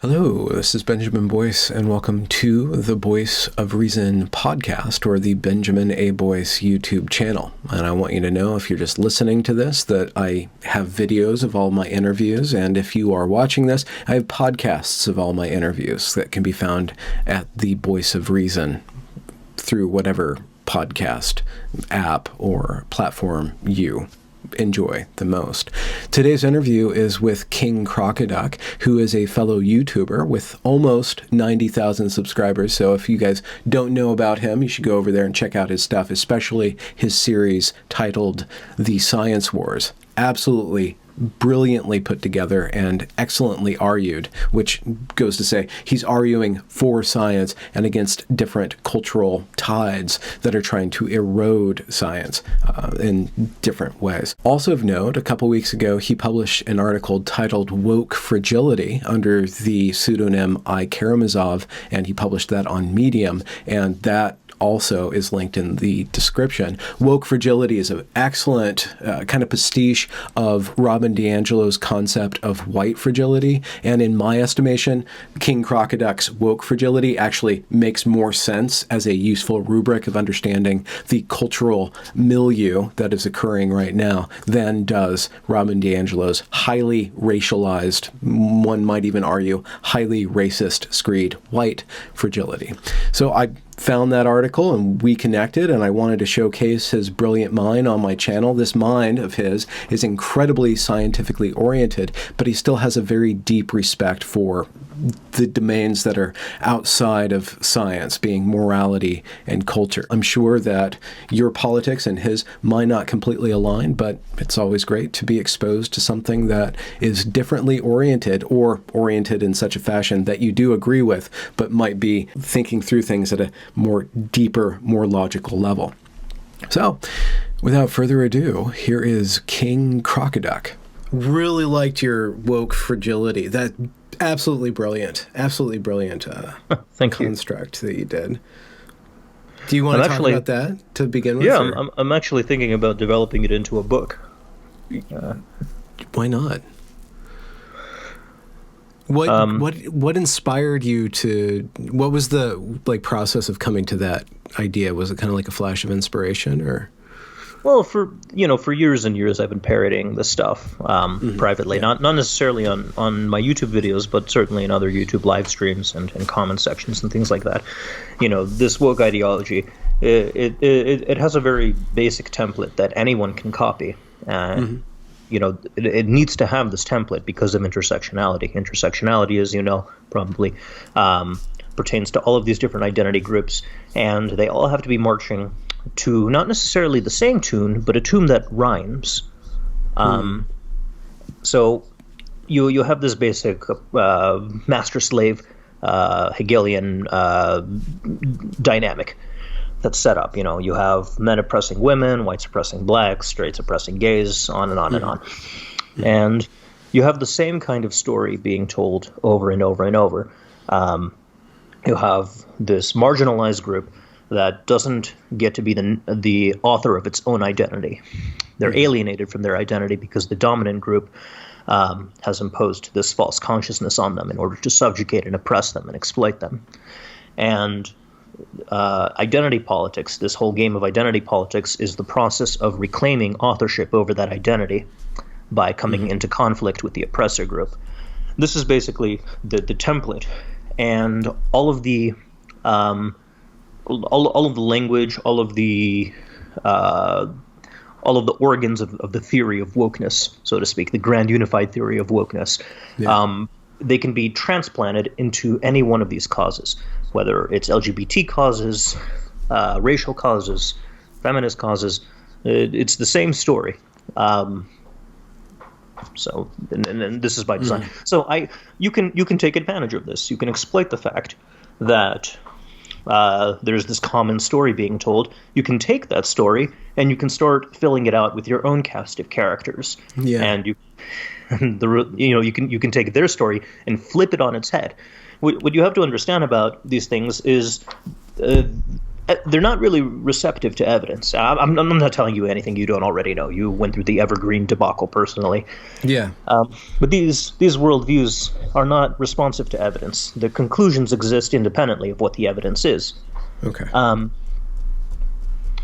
Hello, this is Benjamin Boyce, and welcome to the Voice of Reason podcast, or the Benjamin A. Boyce YouTube channel. And I want you to know, if you're just listening to this, that I have videos of all my interviews, and if you are watching this, I have podcasts of all my interviews that can be found at the Voice of Reason through whatever podcast app or platform you enjoy the most. Today's interview is with King Crocoduck, who is a fellow YouTuber with almost 90,000 subscribers. So if you guys don't know about him, you should go over there and check out his stuff, especially his series titled The Science Wars. Absolutely brilliantly put together and excellently argued, which goes to say he's arguing for science and against different cultural tides that are trying to erode science in different ways. Also of note, a couple weeks ago, he published an article titled Woke Fragility under the pseudonym I. Karamazov, and he published that on Medium, and that also is linked in the description. Woke Fragility is an excellent kind of pastiche of Robin DiAngelo's concept of white fragility, and in my estimation, King Crocoduck's Woke Fragility actually makes more sense as a useful rubric of understanding the cultural milieu that is occurring right now than does Robin DiAngelo's highly racialized, one might even argue, highly racist screed, white fragility. So I found that article and we connected, and I wanted to showcase his brilliant mind on my channel. This mind of his is incredibly scientifically oriented, but he still has a very deep respect for the domains that are outside of science, being morality and culture. I'm sure that your politics and his might not completely align, but it's always great to be exposed to something that is differently oriented, or oriented in such a fashion that you do agree with, but might be thinking through things at a more deeper, more logical level. So, without further ado, here is King Crocoduck. Really liked your woke fragility. That absolutely brilliant Thank you. construct that you did. Do you want to talk about that to begin with? Yeah, I'm actually thinking about developing it into a book. Why not? What inspired you to? What was the process of coming to that idea? Was it kind of like a flash of inspiration, or? Well, for years and years, I've been parroting this stuff privately, not necessarily on my YouTube videos, but certainly in other YouTube live streams and comment sections and things like that. This woke ideology, it has a very basic template that anyone can copy. It needs to have this template because of intersectionality. Intersectionality, as you know, probably pertains to all of these different identity groups, and they all have to be marching to not necessarily the same tune, but a tune that rhymes. So you have this basic master-slave Hegelian dynamic that's set up. You have men oppressing women, whites oppressing blacks, straights oppressing gays, on and on and on. And you have the same kind of story being told over and over and over. You have this marginalized group that doesn't get to be the author of its own identity. They're alienated from their identity because the dominant group has imposed this false consciousness on them in order to subjugate and oppress them and exploit them. And identity politics, this whole game of identity politics, is the process of reclaiming authorship over that identity by coming into conflict with the oppressor group. This is basically the template, and all of the all of the language, all of the organs of the theory of wokeness, so to speak, the grand unified theory of wokeness. They can be transplanted into any one of these causes, whether it's LGBT causes, racial causes, feminist causes. It's the same story. So, and this is by design. So you can take advantage of this. You can exploit the fact that there's this common story being told. You can take that story and you can start filling it out with your own cast of characters. And you can take their story and flip it on its head. What you have to understand about these things is they're not really receptive to evidence. I'm not telling you anything you don't already know. You went through the Evergreen debacle personally. Yeah. But these worldviews are not responsive to evidence. The conclusions exist independently of what the evidence is. Okay.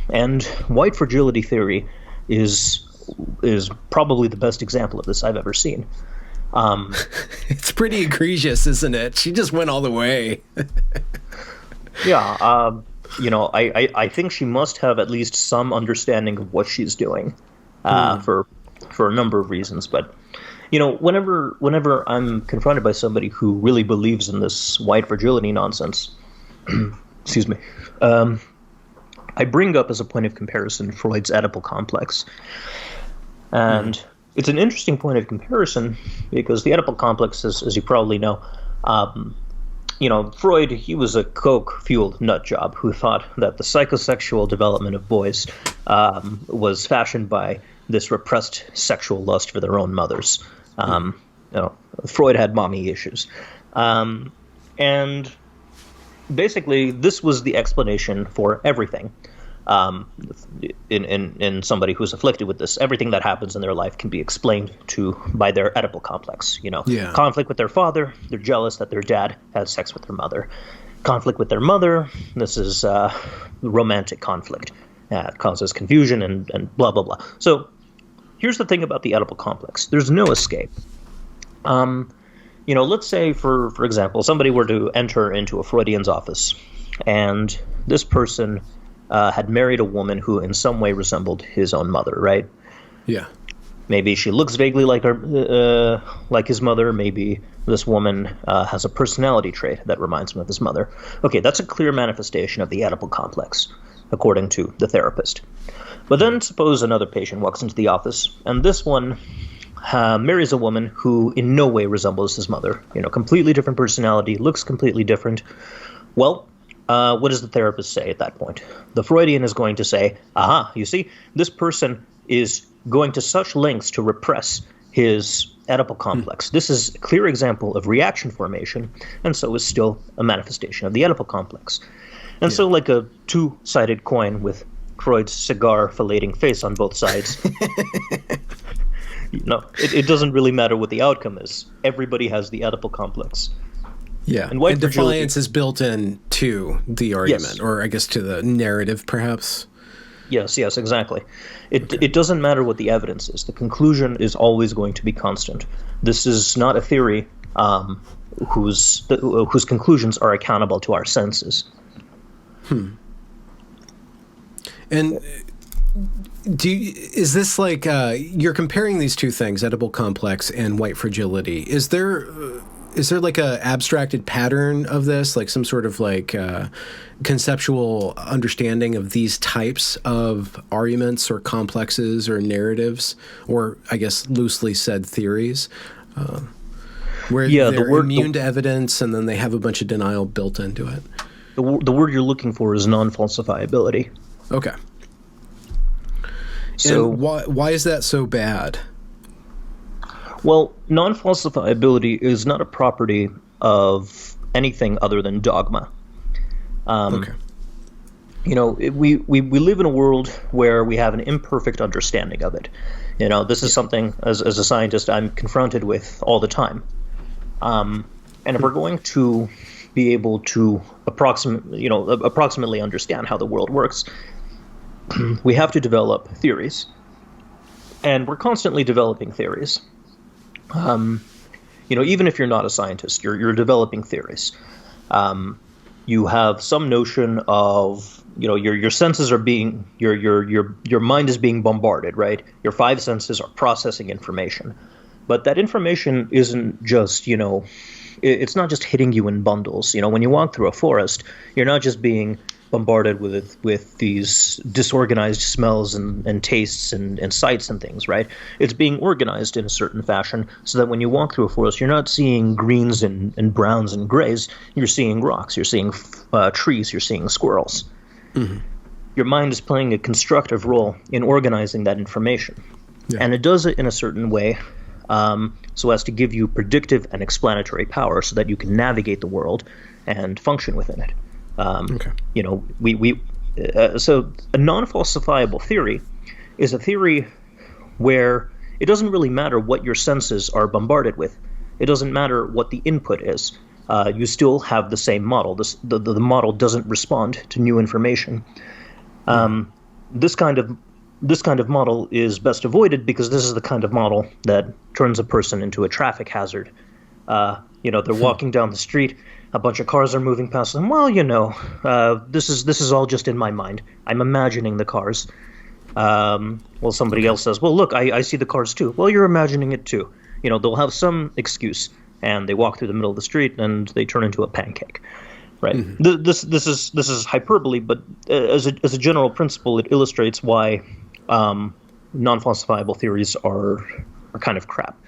And white fragility theory is probably the best example of this I've ever seen. It's pretty egregious, isn't it? She just went all the way. Yeah. I think she must have at least some understanding of what she's doing, for a number of reasons. But whenever I'm confronted by somebody who really believes in this white fragility nonsense, excuse me, I bring up as a point of comparison Freud's Oedipal complex, and it's an interesting point of comparison because the Oedipal complex, as you probably know. Freud, he was a coke-fueled nutjob who thought that the psychosexual development of boys was fashioned by this repressed sexual lust for their own mothers. Freud had mommy issues. And basically, this was the explanation for everything. In somebody who's afflicted with this, everything that happens in their life can be explained by their Oedipal complex. Conflict with their father, they're jealous that their dad had sex with their mother. Conflict with their mother, this is romantic conflict. It causes confusion and blah, blah, blah. So here's the thing about the Oedipal complex. There's no escape. Let's say, for example, somebody were to enter into a Freudian's office, and this person had married a woman who in some way resembled his own mother, right? Yeah. Maybe she looks vaguely like like his mother. Maybe this woman has a personality trait that reminds him of his mother. Okay, that's a clear manifestation of the Oedipal complex, according to the therapist. But then suppose another patient walks into the office, and this one marries a woman who in no way resembles his mother. Completely different personality, looks completely different. Well, what does the therapist say at that point? The Freudian is going to say, aha, you see, this person is going to such lengths to repress his Oedipal complex. This is a clear example of reaction formation, and so is still a manifestation of the Oedipal complex. And so like a two-sided coin with Freud's cigar filleting face on both sides, it doesn't really matter what the outcome is. Everybody has the Oedipal complex. Yeah, and defiance is built in to the argument, or I guess to the narrative, perhaps. Yes, exactly. It doesn't matter what the evidence is. The conclusion is always going to be constant. This is not a theory whose conclusions are accountable to our senses. And is this like you're comparing these two things, Oedipal complex and white fragility? Is there like a abstracted pattern of this, like some sort of like conceptual understanding of these types of arguments or complexes or narratives, or I guess loosely said theories, where they're immune to evidence and then they have a bunch of denial built into it? The word you're looking for is non-falsifiability. Okay. So and why is that so bad? Well, non-falsifiability is not a property of anything other than dogma. Okay. We live in a world where we have an imperfect understanding of it. This is something, as a scientist, I'm confronted with all the time. And if we're going to be able to approximately understand how the world works, we have to develop theories. And we're constantly developing theories. Even if you're not a scientist, you're developing theories. You have some notion of, your senses are being, your mind is being bombarded, right? Your five senses are processing information. But that information isn't just, it's not just hitting you in bundles. When you walk through a forest, you're not just being bombarded with these disorganized smells and tastes and sights and things, right? It's being organized in a certain fashion so that when you walk through a forest, you're not seeing greens and browns and grays. You're seeing rocks, you're seeing trees, you're seeing squirrels. Mm-hmm. Your mind is playing a constructive role in organizing that information. Yeah. And it does it in a certain way so as to give you predictive and explanatory power so that you can navigate the world and function within it. Okay. So a non-falsifiable theory is a theory where it doesn't really matter what your senses are bombarded with. It doesn't matter what the input is. You still have the same model. The model doesn't respond to new information. This kind of model is best avoided because this is the kind of model that turns a person into a traffic hazard. They're walking down the street, a bunch of cars are moving past them. Well, this is all just in my mind. I'm imagining the cars. Somebody else says, well, look, I see the cars too. Well, you're imagining it too. They'll have some excuse, and they walk through the middle of the street and they turn into a pancake. Right. Mm-hmm. This is hyperbole, but as a general principle, it illustrates why non-falsifiable theories are kind of crap.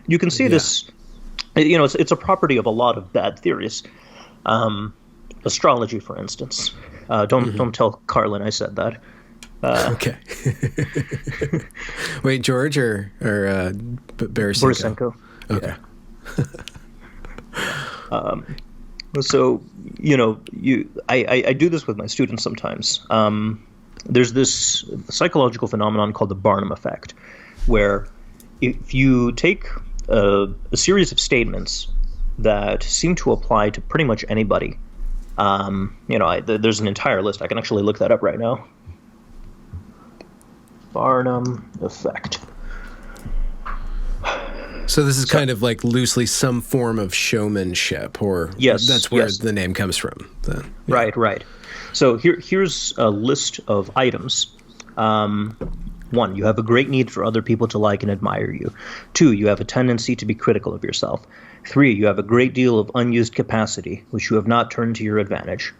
You can see this. It's a property of a lot of bad theories. Astrology, for instance. Don't tell Carlin I said that. Okay. Wait, George or Borisenko? Okay. So, I do this with my students sometimes. There's this psychological phenomenon called the Barnum Effect, where if you take a series of statements that seem to apply to pretty much anybody, there's an entire list. I can actually look that up right now. Barnum Effect. So this is kind of like loosely some form of showmanship, or yes, that's where the name comes from. Then. Yeah. Right. So here's a list of items. 1, you have a great need for other people to like and admire you. 2, you have a tendency to be critical of yourself. 3, you have a great deal of unused capacity, which you have not turned to your advantage.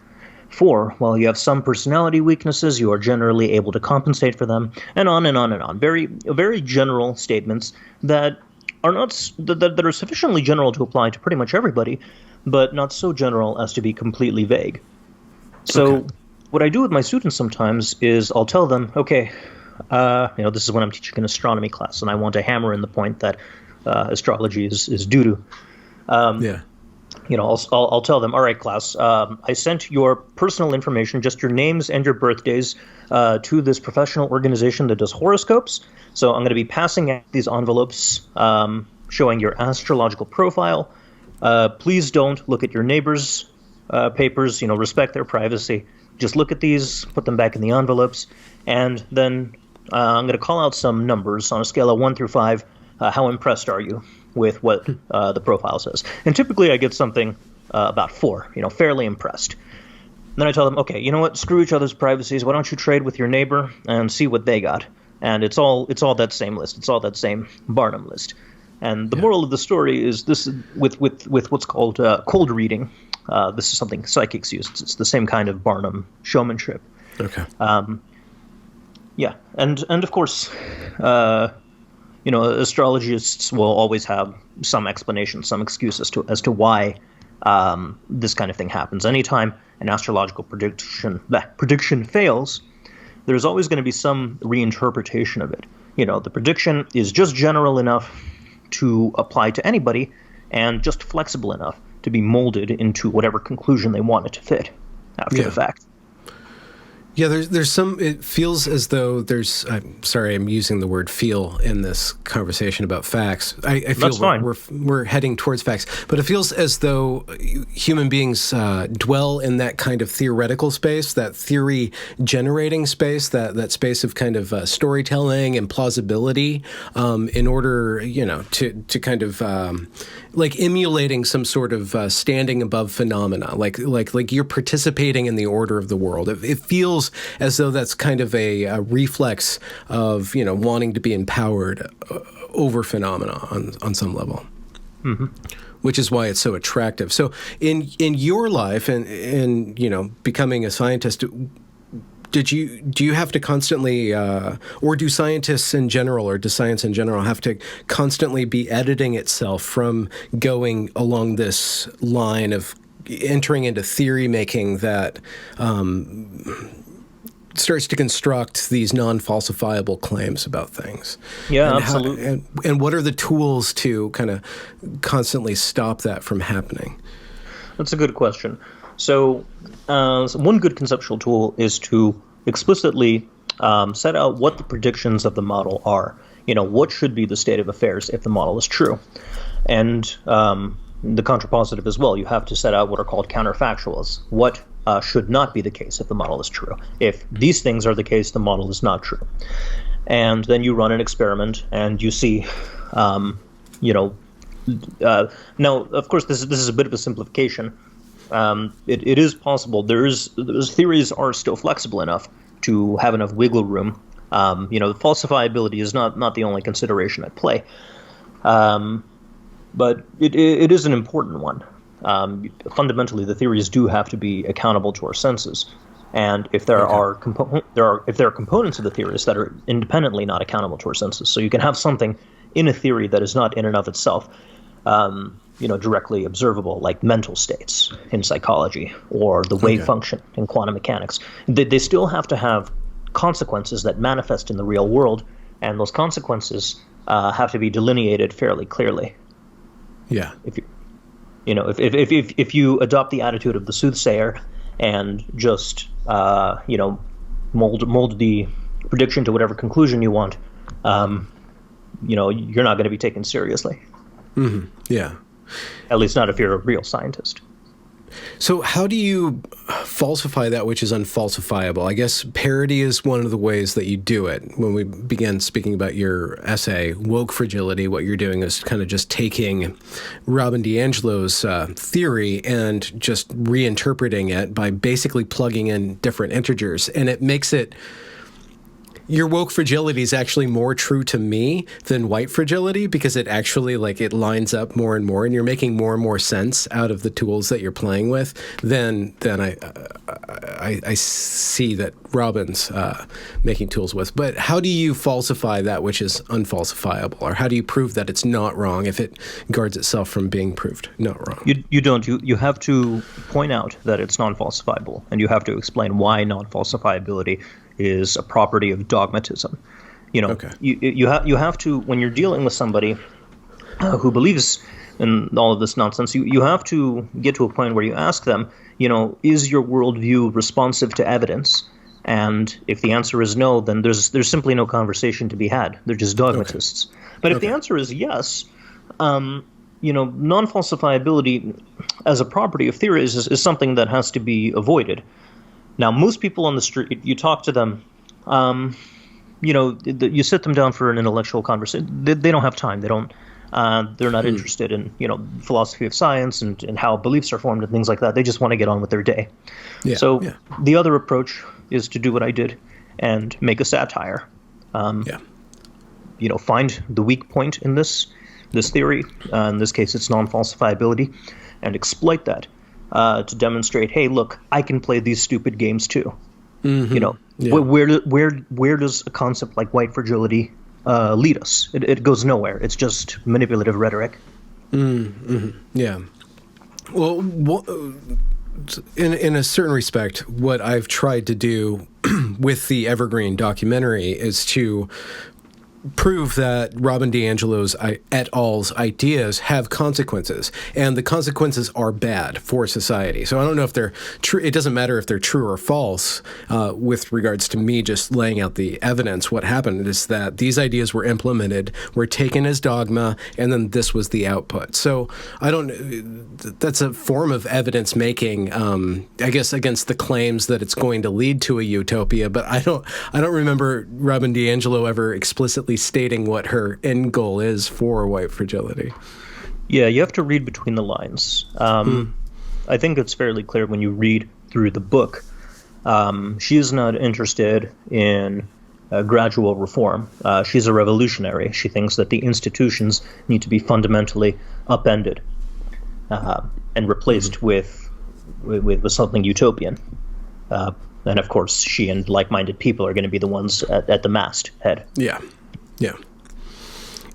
4, while you have some personality weaknesses, you are generally able to compensate for them, and on and on and on. Very general statements that are sufficiently general to apply to pretty much everybody, but not so general as to be completely vague. So what I do with my students sometimes is I'll tell them, okay, this is when I'm teaching an astronomy class, and I want to hammer in the point that astrology is doo-doo. I'll tell them, all right, class, I sent your personal information, just your names and your birthdays, to this professional organization that does horoscopes. So I'm going to be passing out these envelopes showing your astrological profile. Please don't look at your neighbors' papers, respect their privacy. Just look at these, put them back in the envelopes, and then I'm going to call out some numbers on a scale of 1 through 5. How impressed are you with what the profile says? And typically I get something about 4, fairly impressed. Then I tell them, okay, you know what? Screw each other's privacies. Why don't you trade with your neighbor and see what they got? And it's all that same list. It's all that same Barnum list. And the moral of the story is this: with what's called cold reading. This is something psychics use. It's the same kind of Barnum showmanship. Okay. And of course, astrologists will always have some explanation, some excuse as to why this kind of thing happens. Anytime an astrological prediction fails, there's always going to be some reinterpretation of it. The prediction is just general enough to apply to anybody and just flexible enough to be molded into whatever conclusion they want it to fit after the fact. Yeah, there's some, it feels as though there's, I'm sorry, I'm using the word feel in this conversation about facts. I feel That's fine. We're heading towards facts, but it feels as though human beings dwell in that kind of theoretical space, that theory generating space, that space of kind of storytelling and plausibility in order, to kind of like emulating some sort of standing above phenomena, like you're participating in the order of the world. It feels as though that's kind of a reflex of wanting to be empowered over phenomena on some level, which is why it's so attractive. So in your life and becoming a scientist, do you have to constantly, or do scientists in general, or does science in general have to constantly be editing itself from going along this line of entering into theory making that starts to construct these non-falsifiable claims about things? Yeah, absolutely. And what are the tools to kind of constantly stop that from happening? That's a good question. So one good conceptual tool is to explicitly set out what the predictions of the model are. What should be the state of affairs if the model is true? And the contrapositive as well. You have to set out what are called counterfactuals. What should not be the case if the model is true? If these things are the case, the model is not true. And then you run an experiment, and you see, now, of course, this is a bit of a simplification. It is possible. Those theories are still flexible enough to have enough wiggle room. Falsifiability is not the only consideration at play. But it is an important one. Fundamentally, the theories do have to be accountable to our senses, and if there are components of the theories that are independently not accountable to our senses, so you can have something in a theory that is not in and of itself, directly observable, like mental states in psychology or the wave function in quantum mechanics. They still have to have consequences that manifest in the real world, and those consequences have to be delineated fairly clearly. Yeah. If you adopt the attitude of the soothsayer and just mold the prediction to whatever conclusion you want, you're not going to be taken seriously. Mm-hmm. Yeah. At least not if you're a real scientist. So how do you falsify that which is unfalsifiable? I guess parody is one of the ways that you do it. When we began speaking about your essay, Woke Fragility, what you're doing is kind of just taking Robin DiAngelo's theory and just reinterpreting it by basically plugging in different integers. And it makes it... Your woke fragility is actually more true to me than white fragility, because it actually it lines up more and more, and you're making more and more sense out of the tools that you're playing with than I see that Robin's making tools with. But how do you falsify that which is unfalsifiable, or how do you prove that it's not wrong if it guards itself from being proved not wrong? You don't. You have to point out that it's non-falsifiable, and you have to explain why non-falsifiability is a property of dogmatism. You have to, when you're dealing with somebody who believes in all of this nonsense, you have to get to a point where you ask them, is your worldview responsive to evidence? And if the answer is no, then there's simply no conversation to be had. They're just dogmatists. But if the answer is yes, non-falsifiability as a property of theories is something that has to be avoided. Now, most people on the street, you talk to them, you sit them down for an intellectual conversation. They don't have time. They're not interested in, philosophy of science and how beliefs are formed and things like that. They just want to get on with their day. The other approach is to do what I did and make a satire. Find the weak point in this theory. In this case, it's non-falsifiability, and exploit that. To demonstrate, hey, look, I can play these stupid games too. Mm-hmm. Where does a concept like white fragility lead us? It goes nowhere. It's just manipulative rhetoric. Mm-hmm. Yeah. Well, in a certain respect, what I've tried to do with the Evergreen documentary is to prove that Robin DiAngelo's et al.'s ideas have consequences, and the consequences are bad for society. So I don't know if they're true. It doesn't matter if they're true or false with regards to me just laying out the evidence. What happened is that these ideas were implemented, were taken as dogma, and then this was the output. So that's a form of evidence making, I guess, against the claims that it's going to lead to a utopia. But I don't remember Robin DiAngelo ever explicitly stating what her end goal is for white fragility. Yeah, you have to read between the lines. I think it's fairly clear when you read through the book. She is not interested in gradual reform. She's a revolutionary. She thinks that the institutions need to be fundamentally upended and replaced with something utopian. And of course, she and like-minded people are going to be the ones at the masthead. Yeah. Yeah.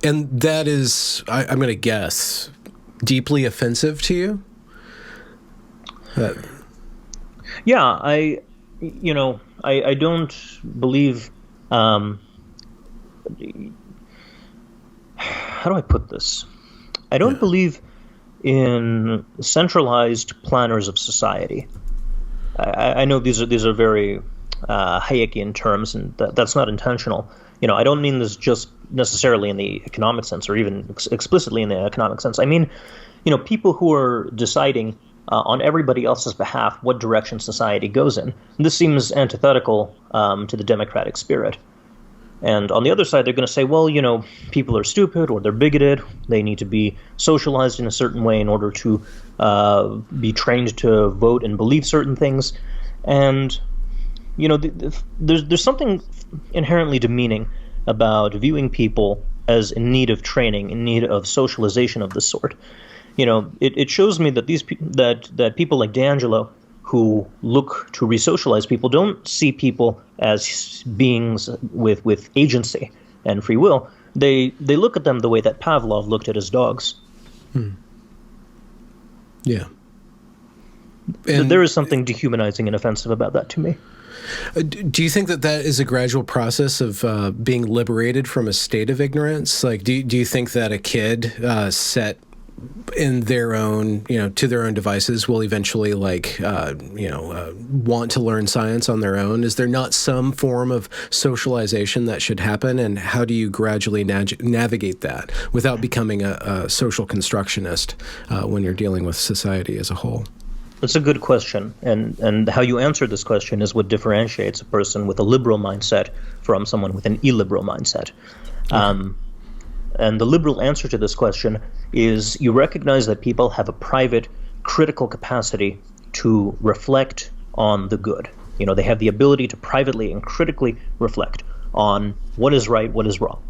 And that is, I'm going to guess, deeply offensive to you? Yeah, I don't believe, how do I put this? I don't believe in centralized planners of society. I know these are very Hayekian terms, and that's not intentional. I don't mean this just necessarily in the economic sense, or even explicitly in the economic sense. I mean, people who are deciding on everybody else's behalf what direction society goes in. And this seems antithetical to the democratic spirit. And on the other side, they're going to say, well, people are stupid or they're bigoted. They need to be socialized in a certain way in order to be trained to vote and believe certain things. And, there's something inherently demeaning about viewing people as in need of training, in need of socialization of this sort. It shows me that that people like D'Angelo, who look to resocialize people, don't see people as beings with agency and free will. They look at them the way that Pavlov looked at his dogs. Yeah. And there is something dehumanizing and offensive about that to me. Do you think that is a gradual process of being liberated from a state of ignorance? Like, do you think that a kid set in their own, to their own devices will eventually want to learn science on their own? Is there not some form of socialization that should happen? And how do you gradually navigate that without becoming a social constructionist when you're dealing with society as a whole? That's a good question. And how you answer this question is what differentiates a person with a liberal mindset from someone with an illiberal mindset. Okay. And the liberal answer to this question is you recognize that people have a private, critical capacity to reflect on the good. They have the ability to privately and critically reflect on what is right, what is wrong.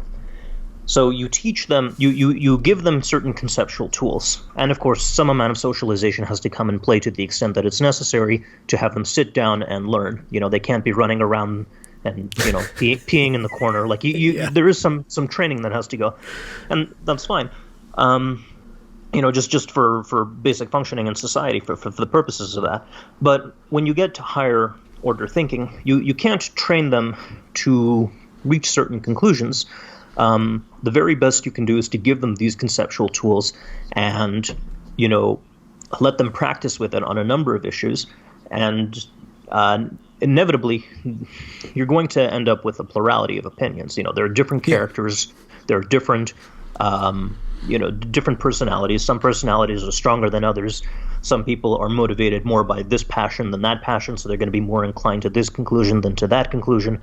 So you teach them, you give them certain conceptual tools. And of course, some amount of socialization has to come in play to the extent that it's necessary to have them sit down and learn. They can't be running around and peeing in the corner. Like there is some training that has to go, and that's fine. Just for basic functioning in society for the purposes of that. But when you get to higher order thinking, you can't train them to reach certain conclusions. The very best you can do is to give them these conceptual tools and let them practice with it on a number of issues, and inevitably, you're going to end up with a plurality of opinions. There are different characters, there are different, different personalities. Some personalities are stronger than others. Some people are motivated more by this passion than that passion, so they're going to be more inclined to this conclusion than to that conclusion.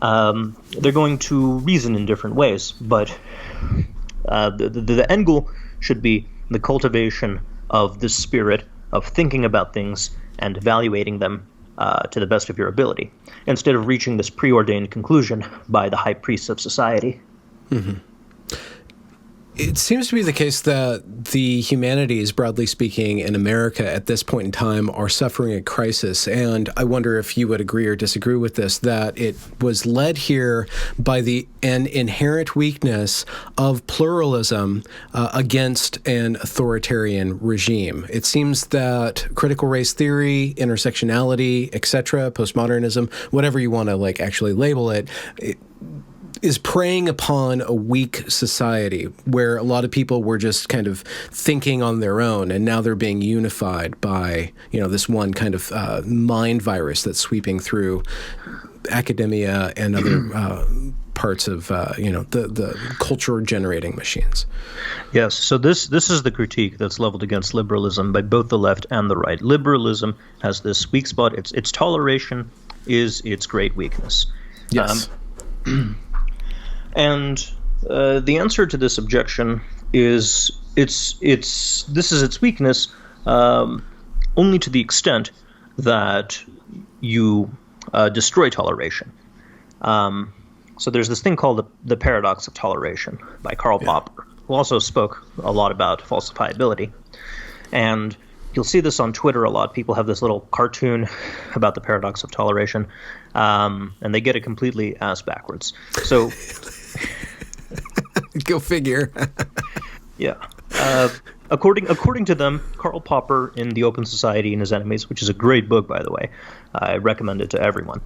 They're going to reason in different ways, but the end goal should be the cultivation of this spirit of thinking about things and evaluating them to the best of your ability, instead of reaching this preordained conclusion by the high priests of society. Mm-hmm. It seems to be the case that the humanities, broadly speaking, in America at this point in time are suffering a crisis. And I wonder if you would agree or disagree with this, that it was led here by an inherent weakness of pluralism against an authoritarian regime. It seems that critical race theory, intersectionality, etc., postmodernism, whatever you want to actually label it is preying upon a weak society where a lot of people were just kind of thinking on their own, and now they're being unified by, this one kind of mind virus that's sweeping through academia and other parts of, the culture-generating machines. Yes, so this is the critique that's leveled against liberalism by both the left and the right. Liberalism has this weak spot. Its toleration is its great weakness. Yes. And the answer to this objection is this is its weakness only to the extent that you destroy toleration. So there's this thing called the Paradox of Toleration by Karl Popper, who also spoke a lot about falsifiability. And you'll see this on Twitter a lot. People have this little cartoon about the Paradox of Toleration, and they get it completely ass backwards. So... Go figure. Yeah. According to them, Karl Popper in The Open Society and His Enemies, which is a great book, by the way, I recommend it to everyone.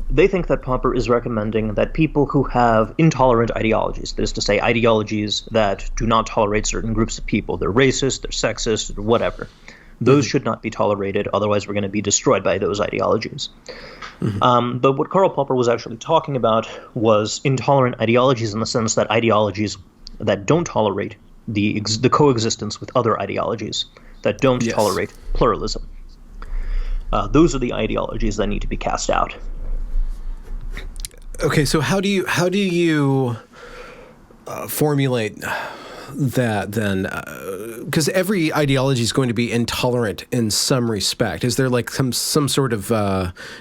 they think that Popper is recommending that people who have intolerant ideologies, that is to say, ideologies that do not tolerate certain groups of people, they're racist, they're sexist, or whatever, those should not be tolerated, otherwise we're going to be destroyed by those ideologies. But what Karl Popper was actually talking about was intolerant ideologies in the sense that ideologies that don't tolerate the coexistence with other ideologies, that don't tolerate pluralism. Those are the ideologies that need to be cast out. Okay, so how do you formulate that then? Because every ideology is going to be intolerant in some respect. Is there like some sort of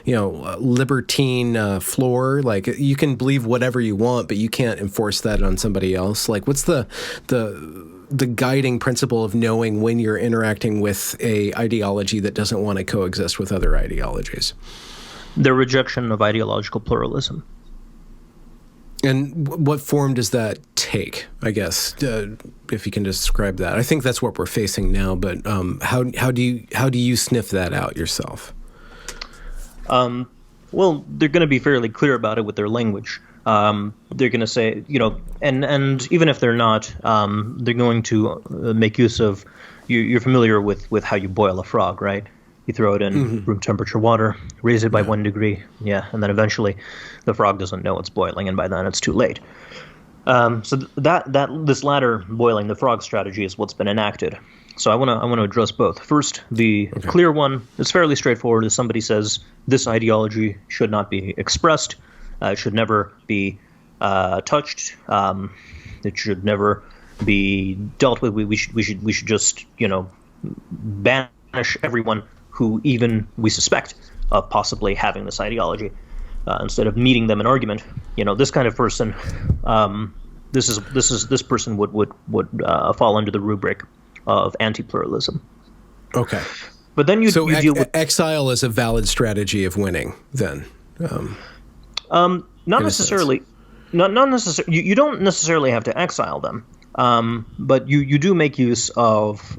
libertine floor? Like you can believe whatever you want, but you can't enforce that on somebody else. Like what's the guiding principle of knowing when you're interacting with a ideology that doesn't want to coexist with other ideologies? The rejection of ideological pluralism. And what form does that take, I guess, if you can describe that? I think that's what we're facing now, but how do you sniff that out yourself? Well, they're going to be fairly clear about it with their language. They're going to say, and even if they're not, they're going to make use of, you're familiar with how you boil a frog, right? You throw it in room temperature water, raise it by 1 degree, and then eventually the frog doesn't know it's boiling, and by then it's too late. So this latter boiling the frog strategy is what's been enacted. So I want to address both. First, the clear one is fairly straightforward. As somebody says, this ideology should not be expressed, it should never be touched, it should never be dealt with. We should just banish everyone who even we suspect of possibly having this ideology, instead of meeting them in argument. This kind of person, this person would fall under the rubric of anti-pluralism. Okay, but then you deal with exile as a valid strategy of winning. Then, not necessarily. Not necessarily. You don't necessarily have to exile them, but you do make use of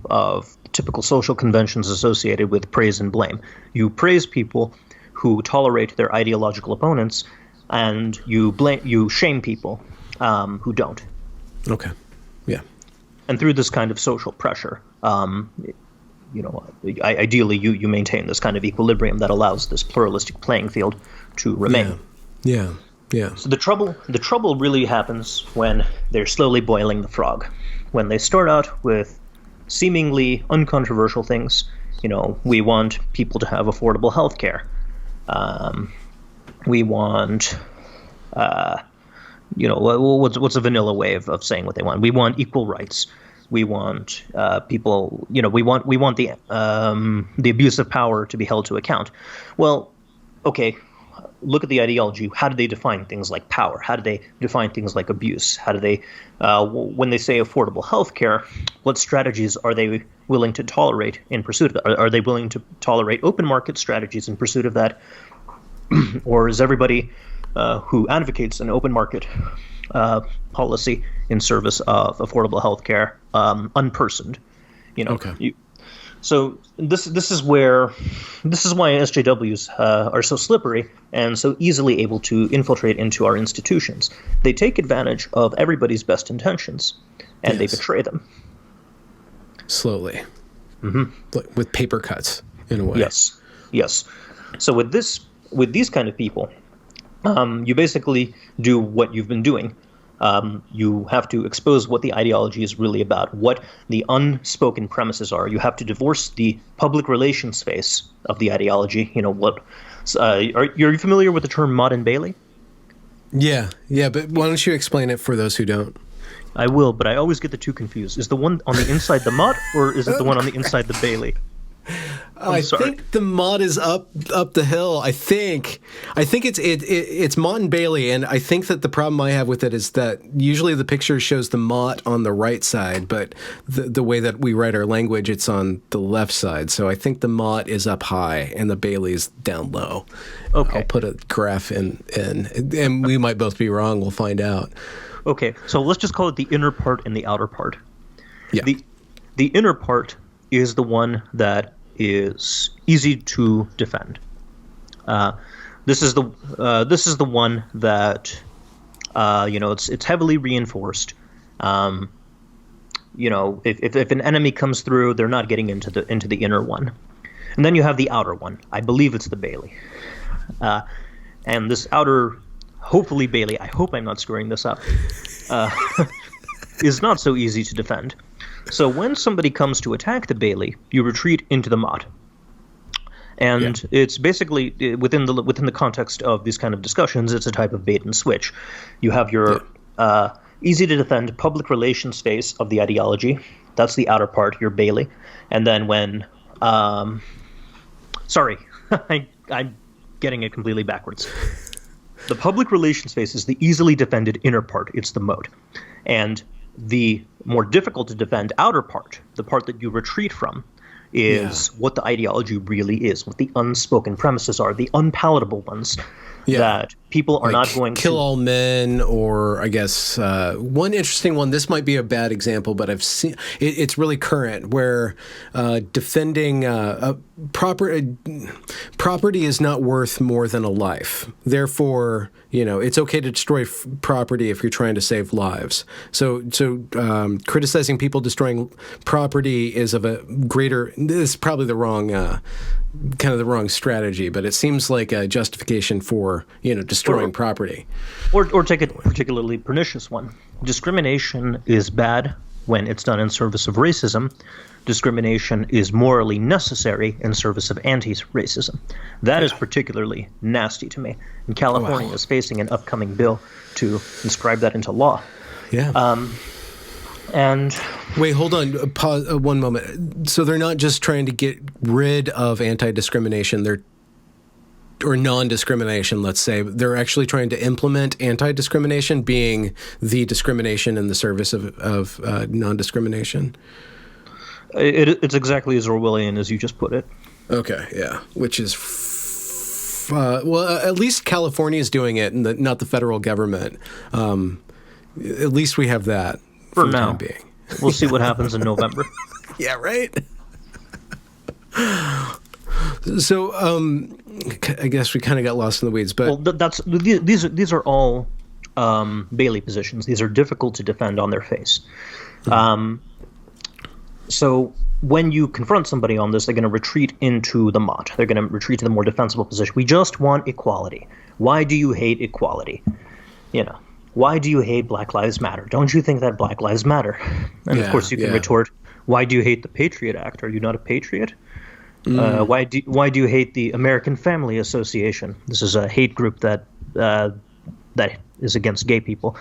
typical social conventions associated with praise and blame. You praise people who tolerate their ideological opponents, and you shame people who don't. Okay. Yeah. And through this kind of social pressure, ideally you maintain this kind of equilibrium that allows this pluralistic playing field to remain. Yeah. So the trouble really happens when they're slowly boiling the frog. When they start out with seemingly uncontroversial things, we want people to have affordable health care. We want, what's a vanilla way of saying what they want? We want equal rights. We want people, we want the abuse of power to be held to account. Well, okay. Look at the ideology. How do they define things like power? How do they define things like abuse? How do they, when they say affordable health care, what strategies are they willing to tolerate in pursuit of that? Are they willing to tolerate open market strategies in pursuit of that? Or is everybody who advocates an open market policy in service of affordable health care unpersoned? Okay. So this is why SJWs are so slippery and so easily able to infiltrate into our institutions. They take advantage of everybody's best intentions, and they betray them. Slowly. With paper cuts, in a way. Yes. So with these kind of people, you basically do what you've been doing. You have to expose what the ideology is really about, what the unspoken premises are. You have to divorce the public relations space of the ideology. Are you familiar with the term Mott and Bailey? Yeah, but why don't you explain it for those who don't? I will, but I always get the two confused. Is the one on the inside the Mott, or is it the one on the inside the Bailey? I think the Mott is up the hill. I think it's Mott and Bailey, and I think that the problem I have with it is that usually the picture shows the Mott on the right side, but the way that we write our language, it's on the left side. So I think the Mott is up high and the Bailey's down low. Okay, I'll put a graph in, and we might both be wrong. We'll find out. Okay, so let's just call it the inner part and the outer part. Yeah. The inner part is the one that is easy to defend. This is the one that it's heavily reinforced. If an enemy comes through, they're not getting into the inner one. And then you have the outer one. I believe it's the Bailey. And this outer, hopefully Bailey, I hope I'm not screwing this up, is not so easy to defend. So when somebody comes to attack the Bailey, you retreat into the Mott. And it's basically, within the context of these kind of discussions, it's a type of bait and switch. You have your easy-to-defend public relations phase of the ideology. That's the outer part, your Bailey. And then when... sorry, I'm getting it completely backwards. The public relations phase is the easily defended inner part. It's the moat. And the more difficult to defend outer part, the part that you retreat from, is what the ideology really is, what the unspoken premises are, the unpalatable ones that people are not going to... Kill all men, or I guess one interesting one, this might be a bad example, but I've seen it's really current, where defending property is not worth more than a life. Therefore, it's okay to destroy property if you're trying to save lives. So criticizing people destroying property is of a greater... This is probably the wrong... kind of the wrong strategy, but it seems like a justification for, destroying property. Or take a particularly pernicious one. Discrimination is bad when it's done in service of racism. Discrimination is morally necessary in service of anti-racism. That is particularly nasty to me. And California is facing an upcoming bill to inscribe that into law. Yeah. And wait, hold on. Pause one moment. So they're not just trying to get rid of anti-discrimination, or non-discrimination, let's say. They're actually trying to implement anti-discrimination, being the discrimination in the service of non-discrimination. It's exactly as Orwellian as you just put it. Okay, yeah. Which is, at least California is doing it, and not the federal government. At least we have that. For now. We'll see what happens in November. Yeah, right? So, I guess we kind of got lost in the weeds, but... Well, these are all Bailey positions. These are difficult to defend on their face. So when you confront somebody on this, they're going to retreat into the Mott. They're going to retreat to the more defensible position. We just want equality. Why do you hate equality? Why do you hate Black Lives Matter? Don't you think that Black Lives matter? And of course you can retort, why do you hate the Patriot Act? Are you not a patriot? Why do you hate the American Family Association? This is a hate group that is against gay people.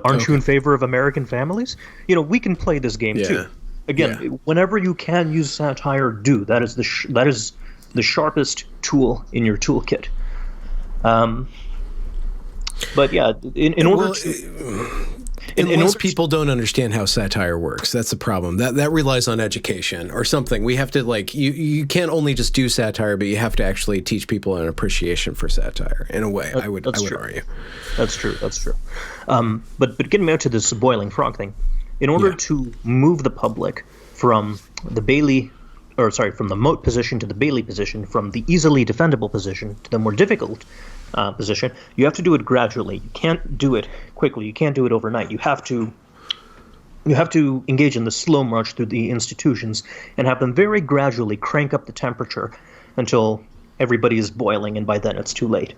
Aren't you in favor of American families? We can play this game too. Again, whenever you can use satire, do. That is the sharpest tool in your toolkit. But yeah, most people don't understand how satire works. That's the problem. That relies on education or something. We have to you can't only just do satire, but you have to actually teach people an appreciation for satire. In a way, I would argue. That's true. But getting back to this boiling frog thing, in order to move the public from the moat position to the Bailey position, from the easily defendable position to the more difficult position, you have to do it gradually. You can't do it quickly. You can't do it overnight. You have to engage in the slow march through the institutions and have them very gradually crank up the temperature until everybody is boiling, and by then it's too late.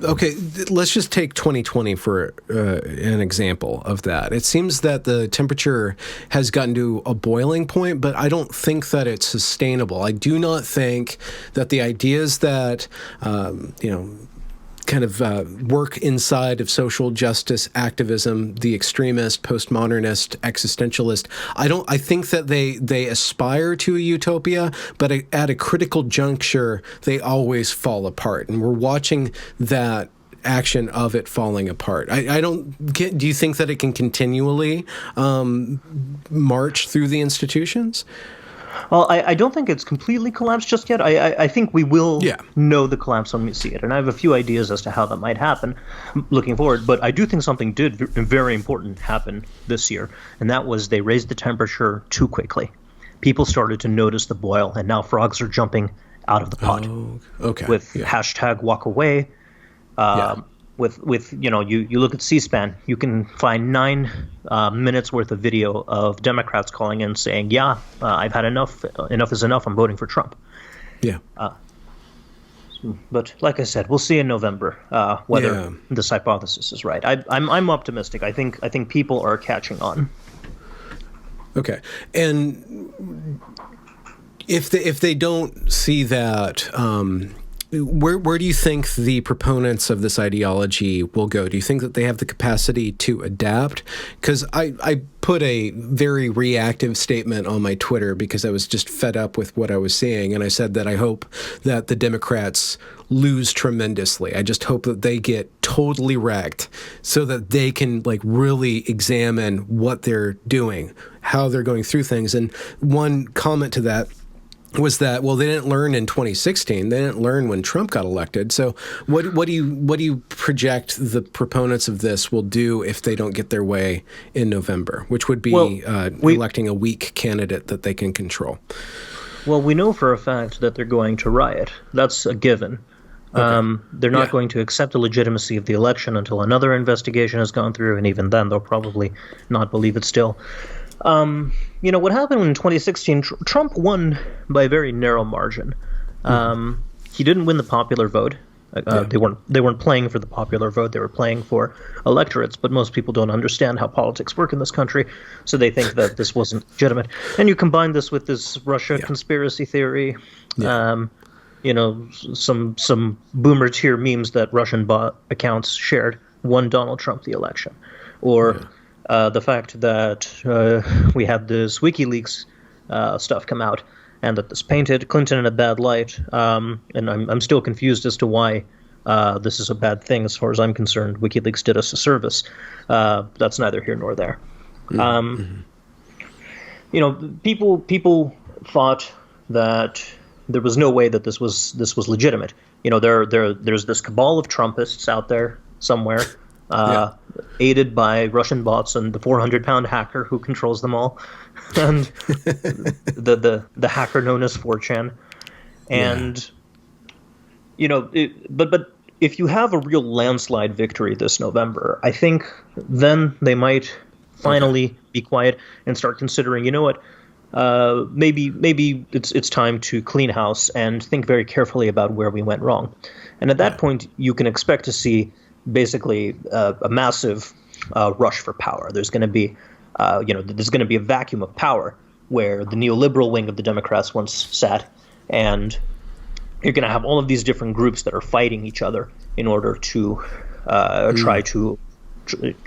Okay, let's just take 2020 for an example of that. It seems that the temperature has gotten to a boiling point, but I don't think that it's sustainable. I do not think that the ideas that, work inside of social justice activism, the extremist, postmodernist, existentialist, I think that they aspire to a utopia, but at a critical juncture, they always fall apart. And we're watching that action of it falling apart. Do you think that it can continually march through the institutions? Well, I don't think it's completely collapsed just yet. I think we will know the collapse when we see it. And I have a few ideas as to how that might happen looking forward. But I do think something did very important happen this year. And that was they raised the temperature too quickly. People started to notice the boil. And now frogs are jumping out of the pot. Oh, okay. With hashtag walk away. With you look at C-SPAN, you can find 9 minutes worth of video of Democrats calling in saying, I've had enough. Enough is enough. I'm voting for Trump. Yeah. But like I said, we'll see in November whether this hypothesis is right. I'm optimistic. I think people are catching on. Okay, and if they don't see that, where do you think the proponents of this ideology will go? Do you think that they have the capacity to adapt? Because I put a very reactive statement on my Twitter because I was just fed up with what I was seeing, and I said that I hope that the Democrats lose tremendously. I just hope that they get totally wrecked so that they can really examine what they're doing, how they're going through things. And one comment to that was that, well, they didn't learn in 2016. They didn't learn when Trump got elected. So what do you project the proponents of this will do if they don't get their way in November, which would be electing a weak candidate that they can control? Well, we know for a fact that they're going to riot. That's a given. Okay. They're not going to accept the legitimacy of the election until another investigation has gone through, and even then they'll probably not believe it still. What happened in 2016, Trump won by a very narrow margin. He didn't win the popular vote. They weren't playing for the popular vote. They were playing for electorates, but most people don't understand how politics work in this country, so they think that this wasn't legitimate. And you combine this with this Russia conspiracy theory, some boomer tier memes that Russian bot accounts shared won Donald Trump the election, or the fact that we had this WikiLeaks stuff come out, and that this painted Clinton in a bad light. And I'm still confused as to why this is a bad thing. As far as I'm concerned, WikiLeaks did us a service. That's neither here nor there. People thought that there was no way that this was legitimate. There's this cabal of Trumpists out there somewhere, aided by Russian bots and the 400-pound hacker who controls them all, and the hacker known as 4chan. And but if you have a real landslide victory this November, I think then they might finally be quiet and start considering, maybe it's time to clean house and think very carefully about where we went wrong. And at that point, you can expect to see basically a massive rush for power. There's going to be, there's going to be a vacuum of power where the neoliberal wing of the Democrats once sat, and you're going to have all of these different groups that are fighting each other in order to try to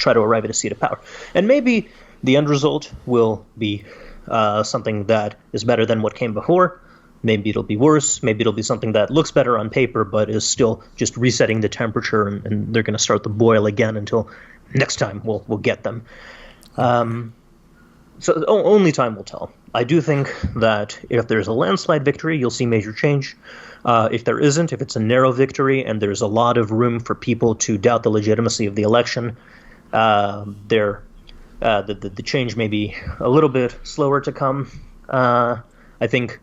arrive at a seat of power. And maybe the end result will be something that is better than what came before. Maybe it'll be worse. Maybe it'll be something that looks better on paper, but is still just resetting the temperature, and they're going to start the boil again until next time we'll get them. So only time will tell. I do think that if there's a landslide victory, you'll see major change. If there isn't, if it's a narrow victory and there's a lot of room for people to doubt the legitimacy of the election, the change may be a little bit slower to come. I think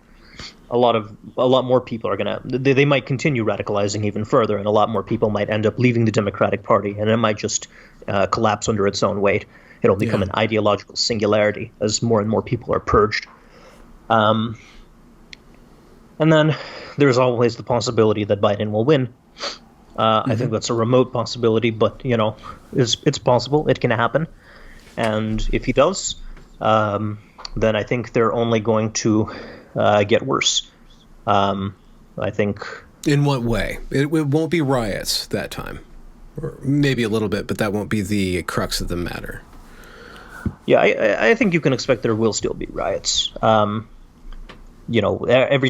a lot more people are they might continue radicalizing even further, and a lot more people might end up leaving the Democratic Party, and it might just collapse under its own weight. It'll become an ideological singularity as more and more people are purged. And then there's always the possibility that Biden will win. I think that's a remote possibility, but it's possible. It can happen. And if he does, then I think they're only going to get worse. I think. In what way? It won't be riots that time, or maybe a little bit, but that won't be the crux of the matter. Yeah, I think you can expect there will still be riots. Every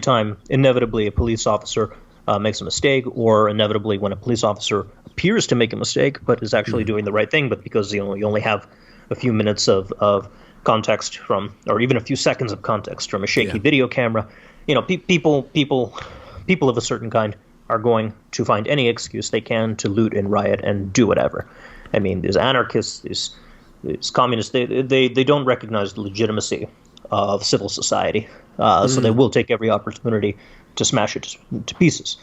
time, inevitably, a police officer makes a mistake, or inevitably when a police officer appears to make a mistake but is actually doing the right thing, but because you only have a few minutes of context from, or even a few seconds of context from a shaky video camera, people of a certain kind are going to find any excuse they can to loot and riot and do whatever. I mean, these anarchists, these communists, they don't recognize the legitimacy of civil society. So they will take every opportunity to smash it to pieces.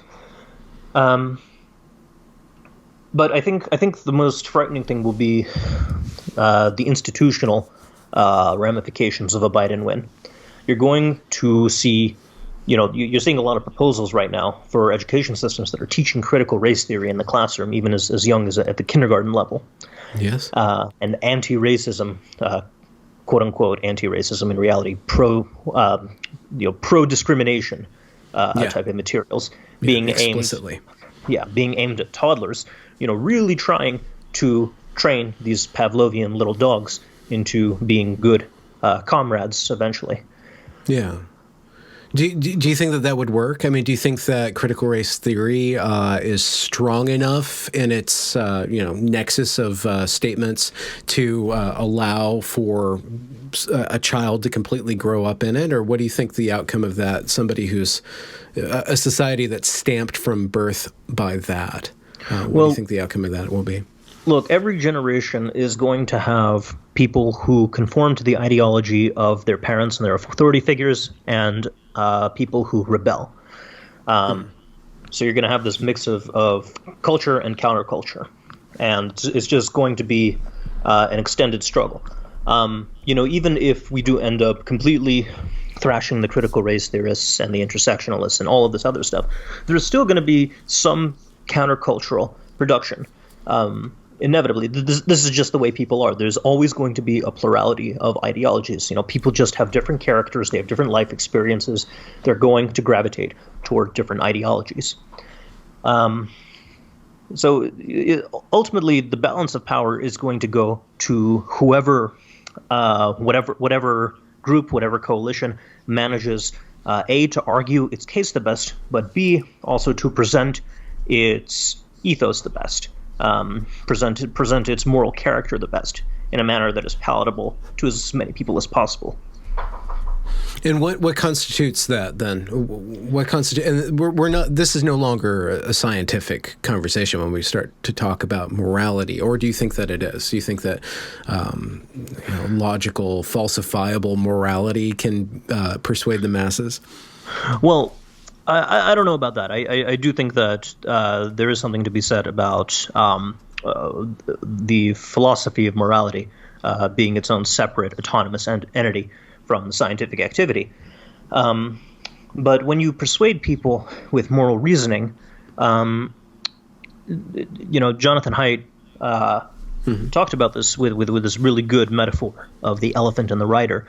But I think the most frightening thing will be the institutional ramifications of a Biden win. You're going to see, you're seeing a lot of proposals right now for education systems that are teaching critical race theory in the classroom, even as young as at the kindergarten level. Yes. And anti-racism, quote unquote anti-racism, in reality pro-discrimination type of materials being explicitly. Being aimed at toddlers. Really trying to train these Pavlovian little dogs into being good comrades eventually. Yeah. Do you think that would work? I mean, do you think that critical race theory is strong enough in its nexus of statements to allow for a child to completely grow up in it? Or what do you think the outcome of that, somebody who's a society that's stamped from birth by that? What do you think the outcome of that will be? Look, every generation is going to have people who conform to the ideology of their parents and their authority figures, and people who rebel. So you're going to have this mix of culture and counterculture, and it's just going to be an extended struggle. Even if we do end up completely thrashing the critical race theorists and the intersectionalists and all of this other stuff, there's still going to be some countercultural production. Inevitably, this is just the way people are. There's always going to be a plurality of ideologies. People just have different characters. They have different life experiences. They're going to gravitate toward different ideologies. Ultimately, the balance of power is going to go to whoever, whatever group, whatever coalition manages, A, to argue its case the best, but B, also to present its ethos the best. Present its moral character the best in a manner that is palatable to as many people as possible. And what constitutes that then? What constitutes? And we're not. This is no longer a scientific conversation when we start to talk about morality. Or do you think that it is? Do you think that logical, falsifiable morality can persuade the masses? Well, I don't know about that. I do think that there is something to be said about the philosophy of morality being its own separate, autonomous entity from scientific activity. But when you persuade people with moral reasoning, Jonathan Haidt talked about this with this really good metaphor of the elephant and the rider.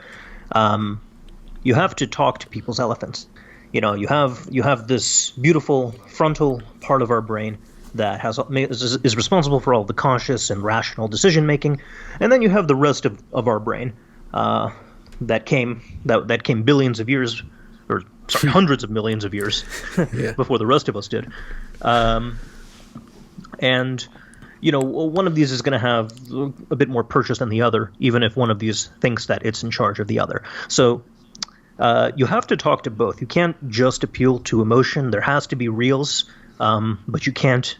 You have to talk to people's elephants. You have this beautiful frontal part of our brain that is responsible for all the conscious and rational decision making, and then you have the rest of our brain that came billions of years, or sorry, hundreds of millions of years before the rest of us did, and one of these is going to have a bit more purchase than the other, even if one of these thinks that it's in charge of the other. So. You have to talk to both. You can't just appeal to emotion. There has to be reals, but you can't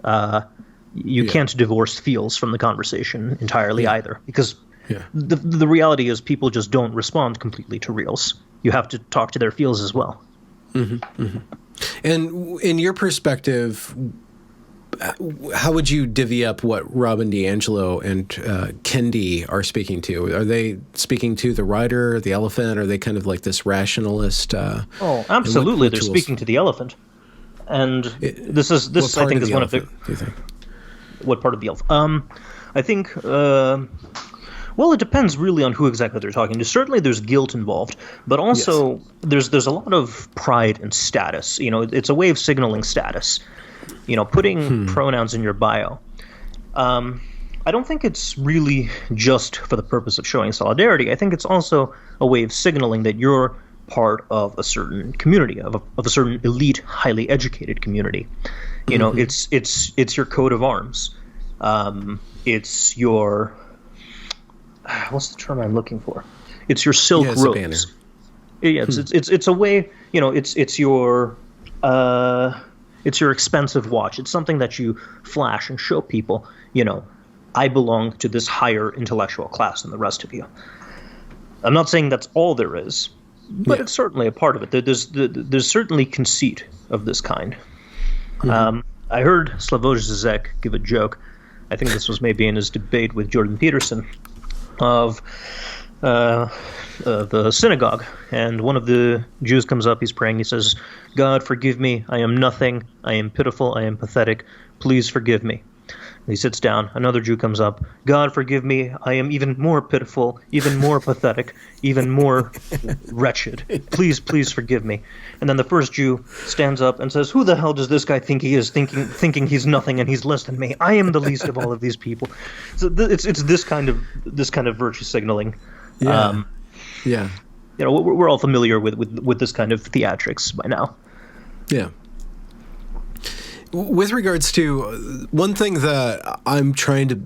can't divorce feels from the conversation entirely either, because the reality is people just don't respond completely to reals. You have to talk to their feels as well. Mm-hmm, mm-hmm. And in your perspective, how would you divvy up what Robin DiAngelo and Kendi are speaking to? Are they speaking to the rider, the elephant? Are they kind of like this rationalist? Absolutely. They're speaking to the elephant. And this I think is one of the... Do you think? What part of the elephant? I think... it depends really on who exactly they're talking to. Certainly there's guilt involved, but also there's a lot of pride and status. It's a way of signaling status. Putting pronouns in your bio. I don't think it's really just for the purpose of showing solidarity. I think it's also a way of signaling that you're part of a certain community, of a certain elite, highly educated community. It's your coat of arms. It's your what's the term I'm looking for? It's your silk robes. It's a way. It's your expensive watch. It's something that you flash and show people, I belong to this higher intellectual class than the rest of you. I'm not saying that's all there is, but it's certainly a part of it. There's certainly conceit of this kind. I heard Slavoj Zizek give a joke. I think this was maybe in his debate with Jordan Peterson of the synagogue, and one of the Jews comes up, he's praying, he says, "God, forgive me, I am nothing, I am pitiful, I am pathetic, please forgive me." And he sits down, another Jew comes up, "God, forgive me, I am even more pitiful, even more pathetic, even more wretched, please forgive me." And then the first Jew stands up and says, "Who the hell does this guy think he is, thinking he's nothing and he's less than me? I am the least of all of these people." So it's this kind of virtue signaling. Yeah. We're all familiar with this kind of theatrics by now. Yeah. With regards to one thing that I'm trying to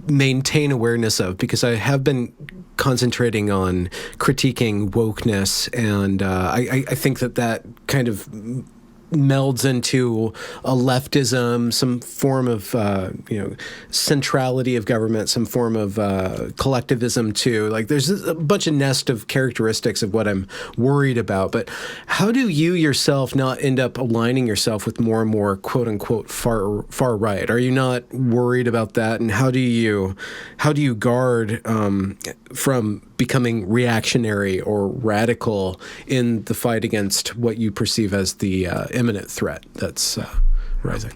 maintain awareness of, because I have been concentrating on critiquing wokeness, and I think that kind of melds into a leftism, some form of centrality of government, some form of collectivism too. Like there's a bunch of nest of characteristics of what I'm worried about. But how do you yourself not end up aligning yourself with more and more quote unquote far right? Are you not worried about that? And how do you guard from becoming reactionary or radical in the fight against what you perceive as the imminent threat that's rising?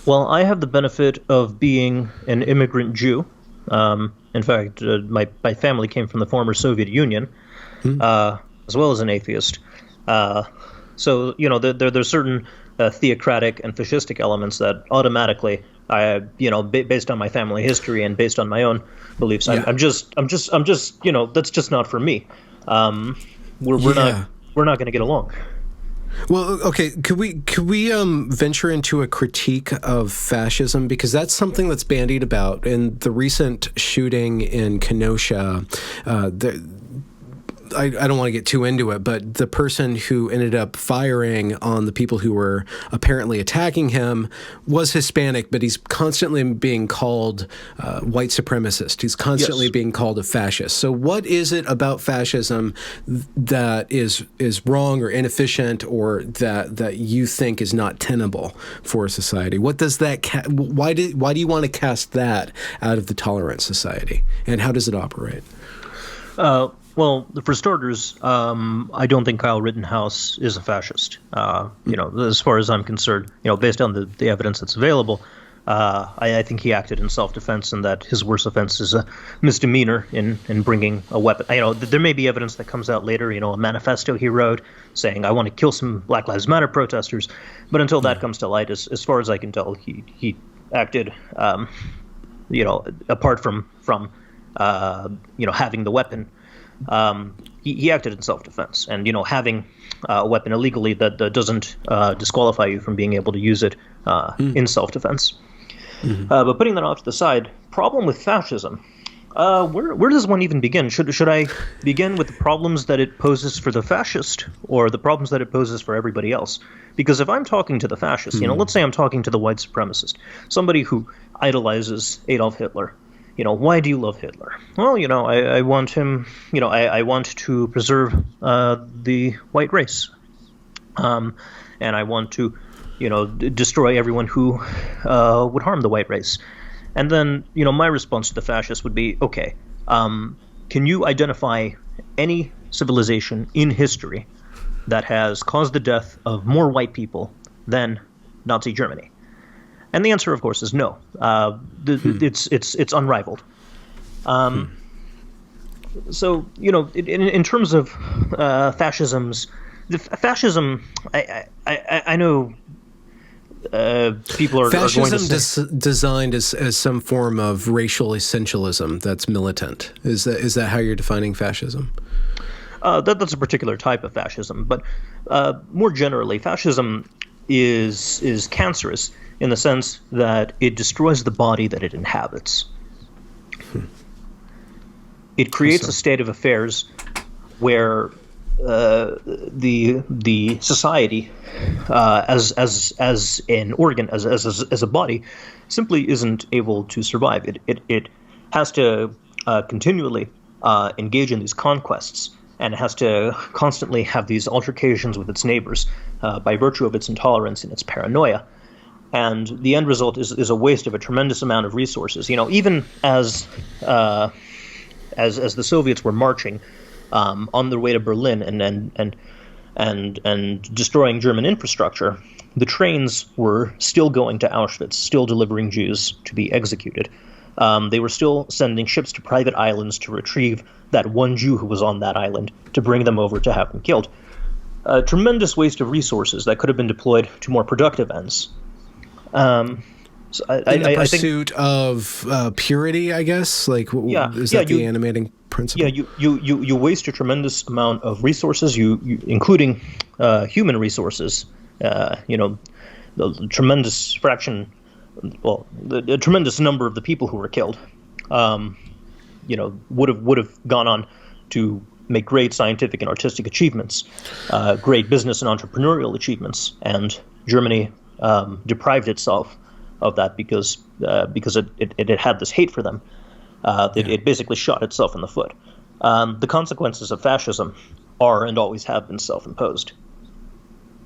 Well, I have the benefit of being an immigrant Jew. In fact, my family came from the former Soviet Union, as well as an atheist. So, there's certain theocratic and fascistic elements that automatically, based on my family history and based on my own beliefs, I'm just, that's just not for me. We're not going to get along. Well, okay. Could we venture into a critique of fascism, because that's something that's bandied about in the recent shooting in Kenosha. I don't want to get too into it, but the person who ended up firing on the people who were apparently attacking him was Hispanic, but he's constantly being called white supremacist. He's constantly being called a fascist. So what is it about fascism that is wrong or inefficient, or that you think is not tenable for a society? What does that why do you want to cast that out of the tolerant society, and how does it operate? Well, for starters, I don't think Kyle Rittenhouse is a fascist. As far as I'm concerned, based on the evidence that's available, I think he acted in self-defense, and that his worst offense is a misdemeanor in bringing a weapon. There may be evidence that comes out later, a manifesto he wrote saying, "I want to kill some Black Lives Matter protesters." But until that comes to light, as far as I can tell, he acted, apart from having the weapon. He acted in self-defense, and having a weapon illegally that doesn't disqualify you from being able to use it in self-defense. But putting that off to the side, problem with fascism. Where does one even begin? Should I begin with the problems that it poses for the fascist, or the problems that it poses for everybody else? Because if I'm talking to the fascist, let's say I'm talking to the white supremacist, somebody who idolizes Adolf Hitler. Why do you love Hitler? Well, I want him, I want to preserve the white race. And I want to, destroy everyone who would harm the white race. And then, my response to the fascists would be, okay, can you identify any civilization in history that has caused the death of more white people than Nazi Germany? And the answer, of course, is no. It's unrivaled. So, in terms of fascism, I know people are going to say designed as some form of racial essentialism that's militant. Is that how you're defining fascism? That's a particular type of fascism, but more generally, fascism is cancerous in the sense that it destroys the body that it inhabits. It creates a state of affairs where the society, as an organ, as a body, simply isn't able to survive. It has to continually engage in these conquests, and it has to constantly have these altercations with its neighbors by virtue of its intolerance and its paranoia. And the end result is a waste of a tremendous amount of resources. Even as the Soviets were marching on their way to Berlin and destroying German infrastructure, the trains were still going to Auschwitz, still delivering Jews to be executed. They were still sending ships to private islands to retrieve that one Jew who was on that island, to bring them over to have them killed. A tremendous waste of resources that could have been deployed to more productive ends. In the pursuit of purity, I guess? Is that the animating principle? Yeah, you waste a tremendous amount of resources, including human resources. The tremendous fraction, the tremendous number of the people who were killed, would have gone on to make great scientific and artistic achievements, great business and entrepreneurial achievements, and Germany deprived itself of that because it had this hate for them. It basically shot itself in the foot. The consequences of fascism are and always have been self-imposed.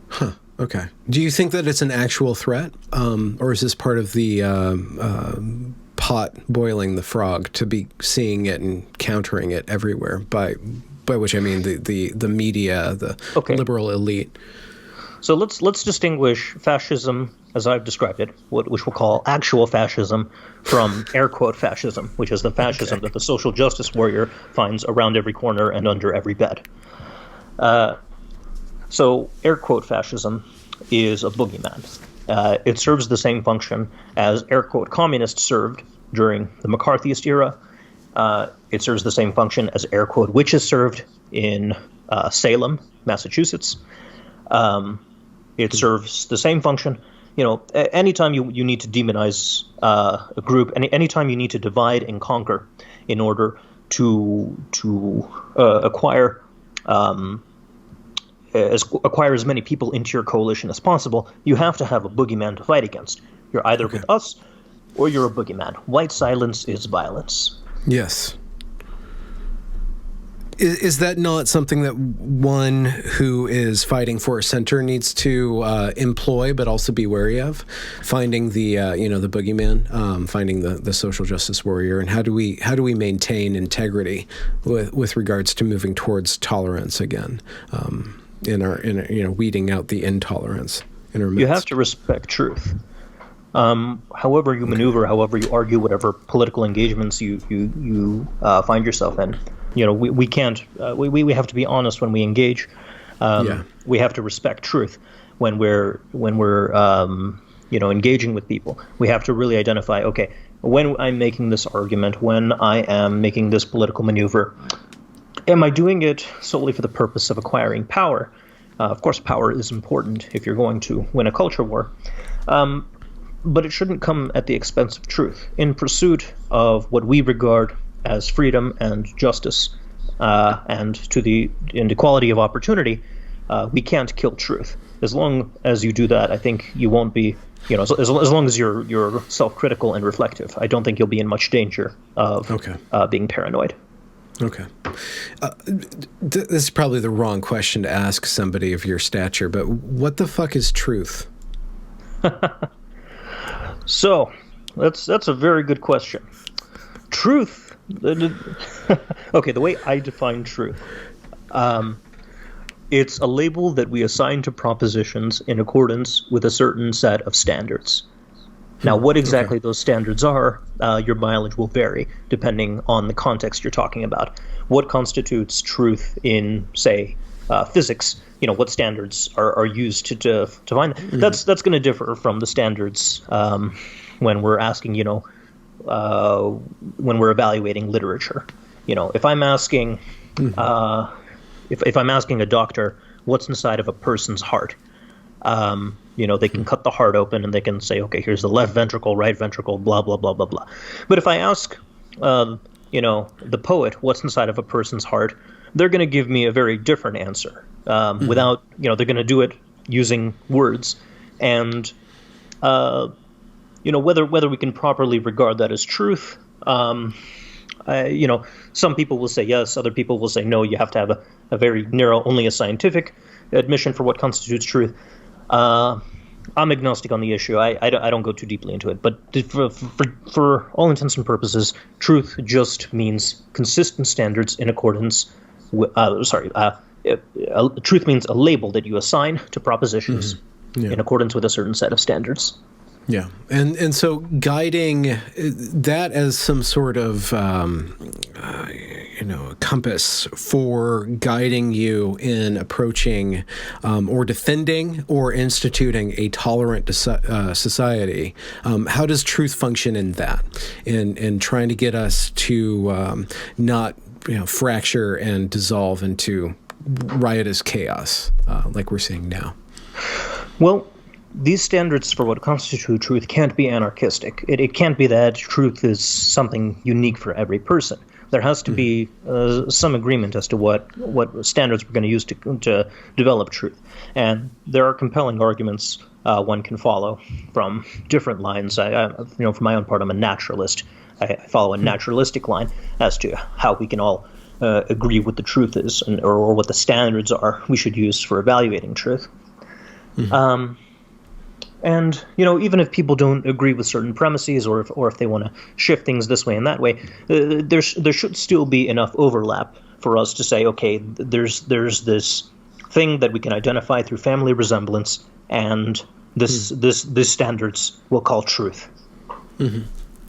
Huh. Okay. Do you think that it's an actual threat, or is this part of the pot boiling the frog to be seeing it and countering it everywhere? By which I mean the media, the liberal elite. So let's distinguish fascism, as I've described it, which we'll call actual fascism, from air quote fascism, which is the fascism that the social justice warrior finds around every corner and under every bed. So air quote fascism is a boogeyman. It serves the same function as air quote communists served during the McCarthyist era. It serves the same function as air quote witches served in Salem, Massachusetts. It serves the same function. Anytime you need to demonize a group, anytime you need to divide and conquer in order to acquire as many people into your coalition as possible, you have to have a boogeyman to fight against. You're either with us or you're a boogeyman. White silence is violence. Yes. Is that not something that one who is fighting for a center needs to employ, but also be wary of? Finding the the boogeyman, finding the social justice warrior, and how do we maintain integrity with regards to moving towards tolerance again, in weeding out the intolerance in our midst? You have to respect truth. However you maneuver, however you argue, whatever political engagements you find yourself in. We can't. We have to be honest when we engage. We have to respect truth when we're engaging with people. We have to really identify. Okay, when I'm making this argument, when I am making this political maneuver, am I doing it solely for the purpose of acquiring power? Of course, power is important if you're going to win a culture war, but it shouldn't come at the expense of truth. In pursuit of what we regard as freedom and justice, and to the inequality of opportunity, we can't kill truth. As long as you do that, I think you won't be, as long as you're self-critical and reflective, I don't think you'll be in much danger of being paranoid. Okay. This is probably the wrong question to ask somebody of your stature, but what the fuck is truth? So, that's a very good question. Truth. Okay, the way I define truth, it's a label that we assign to propositions in accordance with a certain set of standards. Now, what exactly those standards are, your mileage will vary depending on the context you're talking about. What constitutes truth in, say, physics? What standards are used to find that? That's going to differ from the standards when we're asking, when we're evaluating literature. If I'm asking, if I'm asking a doctor what's inside of a person's heart, they can cut the heart open and they can say, okay, here's the left ventricle, right ventricle, blah, blah, blah, blah, blah. But if I ask, the poet what's inside of a person's heart, they're going to give me a very different answer without, they're going to do it using words. And, whether we can properly regard that as truth, Some people will say yes, other people will say no. You have to have a very narrow, only a scientific admission for what constitutes truth. I'm agnostic on the issue. I don't go too deeply into it. But for all intents and purposes, truth just means consistent standards in accordance with. Truth means a label that you assign to propositions in accordance with a certain set of standards. Yeah, and so guiding that as some sort of compass for guiding you in approaching or defending or instituting a tolerant society. How does truth function in that? In trying to get us to not fracture and dissolve into riotous chaos like we're seeing now? Well, these standards for what constitutes truth can't be anarchistic. It can't be that truth is something unique for every person. There has to be some agreement as to what standards we're going to use to develop truth. And there are compelling arguments one can follow from different lines. For my own part, I'm a naturalist. I follow a naturalistic line as to how we can all agree what the truth is or what the standards are we should use for evaluating truth. And, even if people don't agree with certain premises or if they want to shift things this way and that way, there should still be enough overlap for us to say, okay, there's this thing that we can identify through family resemblance, and this standards we'll call truth. Mm-hmm.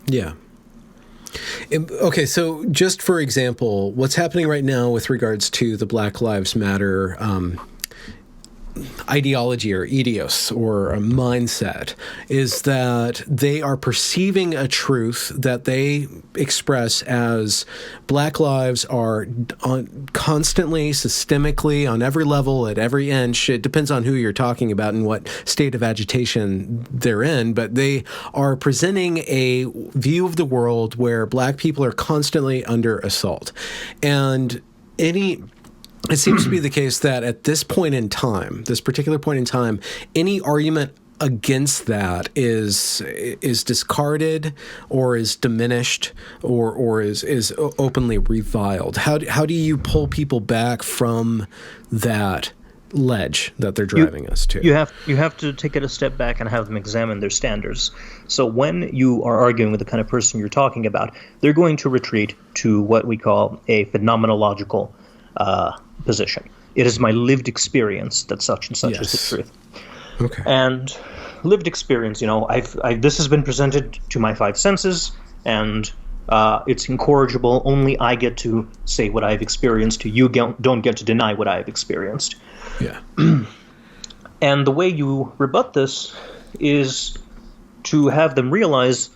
Yeah. Okay, so just for example, what's happening right now with regards to the Black Lives Matter ideology or ethos or a mindset is that they are perceiving a truth that they express as Black lives are constantly, systemically, on every level, at every inch. It depends on who you're talking about and what state of agitation they're in, but they are presenting a view of the world where Black people are constantly under assault. And it seems to be the case that at this point in time, this particular point in time, any argument against that is discarded or is diminished or is openly reviled. How do you pull people back from that ledge that they're driving us to? You have to take it a step back and have them examine their standards. So when you are arguing with the kind of person you're talking about, they're going to retreat to what we call a phenomenological position. It is my lived experience that such and such is the truth. Okay. And lived experience, this has been presented to my five senses, and it's incorrigible. Only I get to say what I've experienced. You don't get to deny what I've experienced. Yeah. And the way you rebut this is to have them realize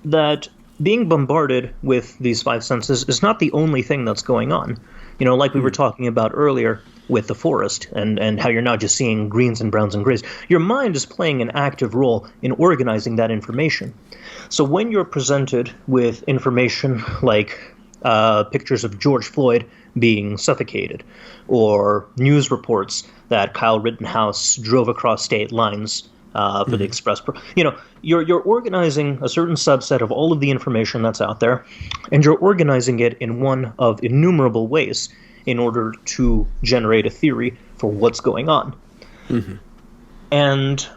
that being bombarded with these five senses is not the only thing that's going on. Like we were talking about earlier with the forest and how you're not just seeing greens and browns and grays. Your mind is playing an active role in organizing that information. So when you're presented with information like pictures of George Floyd being suffocated or news reports that Kyle Rittenhouse drove across state lines for the express, you're organizing a certain subset of all of the information that's out there, and you're organizing it in one of innumerable ways in order to generate a theory for what's going on. Mm-hmm. And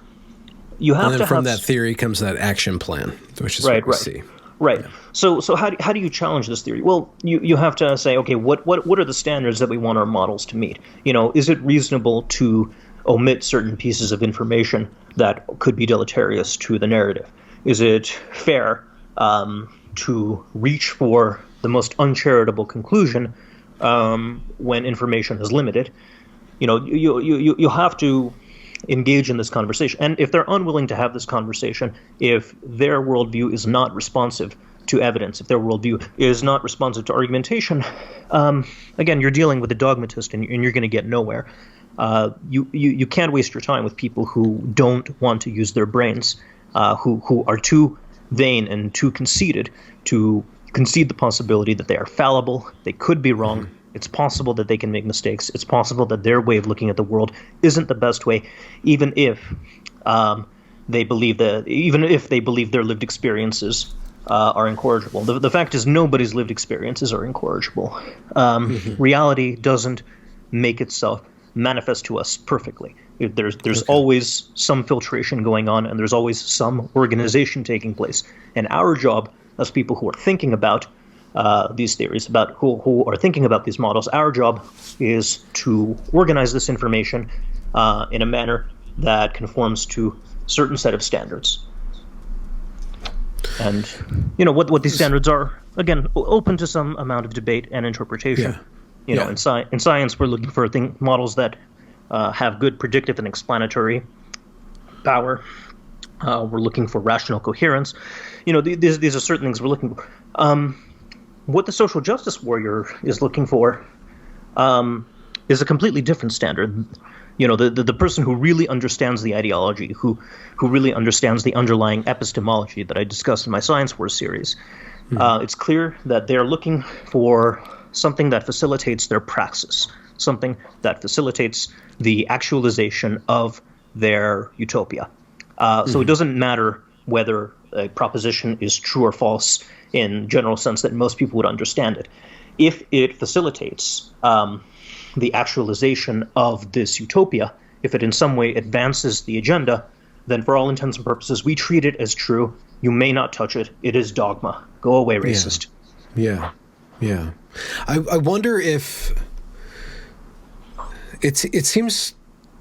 you have and to from that theory comes that action plan, which is what we see. Right. Yeah. So how do you challenge this theory? Well, you have to say, okay, what are the standards that we want our models to meet? Is it reasonable to omit certain pieces of information that could be deleterious to the narrative? Is it fair to reach for the most uncharitable conclusion when information is limited? You have to engage in this conversation. And if they're unwilling to have this conversation, if their worldview is not responsive to evidence, if their worldview is not responsive to argumentation, again, you're dealing with a dogmatist and you're going to get nowhere. You can't waste your time with people who don't want to use their brains, who are too vain and too conceited to concede the possibility that they are fallible, they could be wrong. Mm-hmm. It's possible that they can make mistakes. It's possible that their way of looking at the world isn't the best way, even if they believe their lived experiences are incorrigible. The fact is, nobody's lived experiences are incorrigible. Reality doesn't make itself manifest to us perfectly. There's always some filtration going on, and there's always some organization taking place. And our job, as people who are thinking about these theories, about who are thinking about these models, our job is to organize this information in a manner that conforms to a certain set of standards. And what these standards are, again, open to some amount of debate and interpretation. Yeah. In science, we're looking for models that have good predictive and explanatory power. We're looking for rational coherence. These are certain things we're looking for. What the social justice warrior is looking for is a completely different standard. The person who really understands the ideology, who really understands the underlying epistemology that I discussed in my Science Wars series. It's clear that they're looking for something that facilitates their praxis, something that facilitates the actualization of their utopia. So it doesn't matter whether a proposition is true or false in general sense that most people would understand it. If it facilitates the actualization of this utopia, if it in some way advances the agenda, then for all intents and purposes, we treat it as true. You may not touch it. It is dogma. Go away, racist. Yeah. I wonder if it seems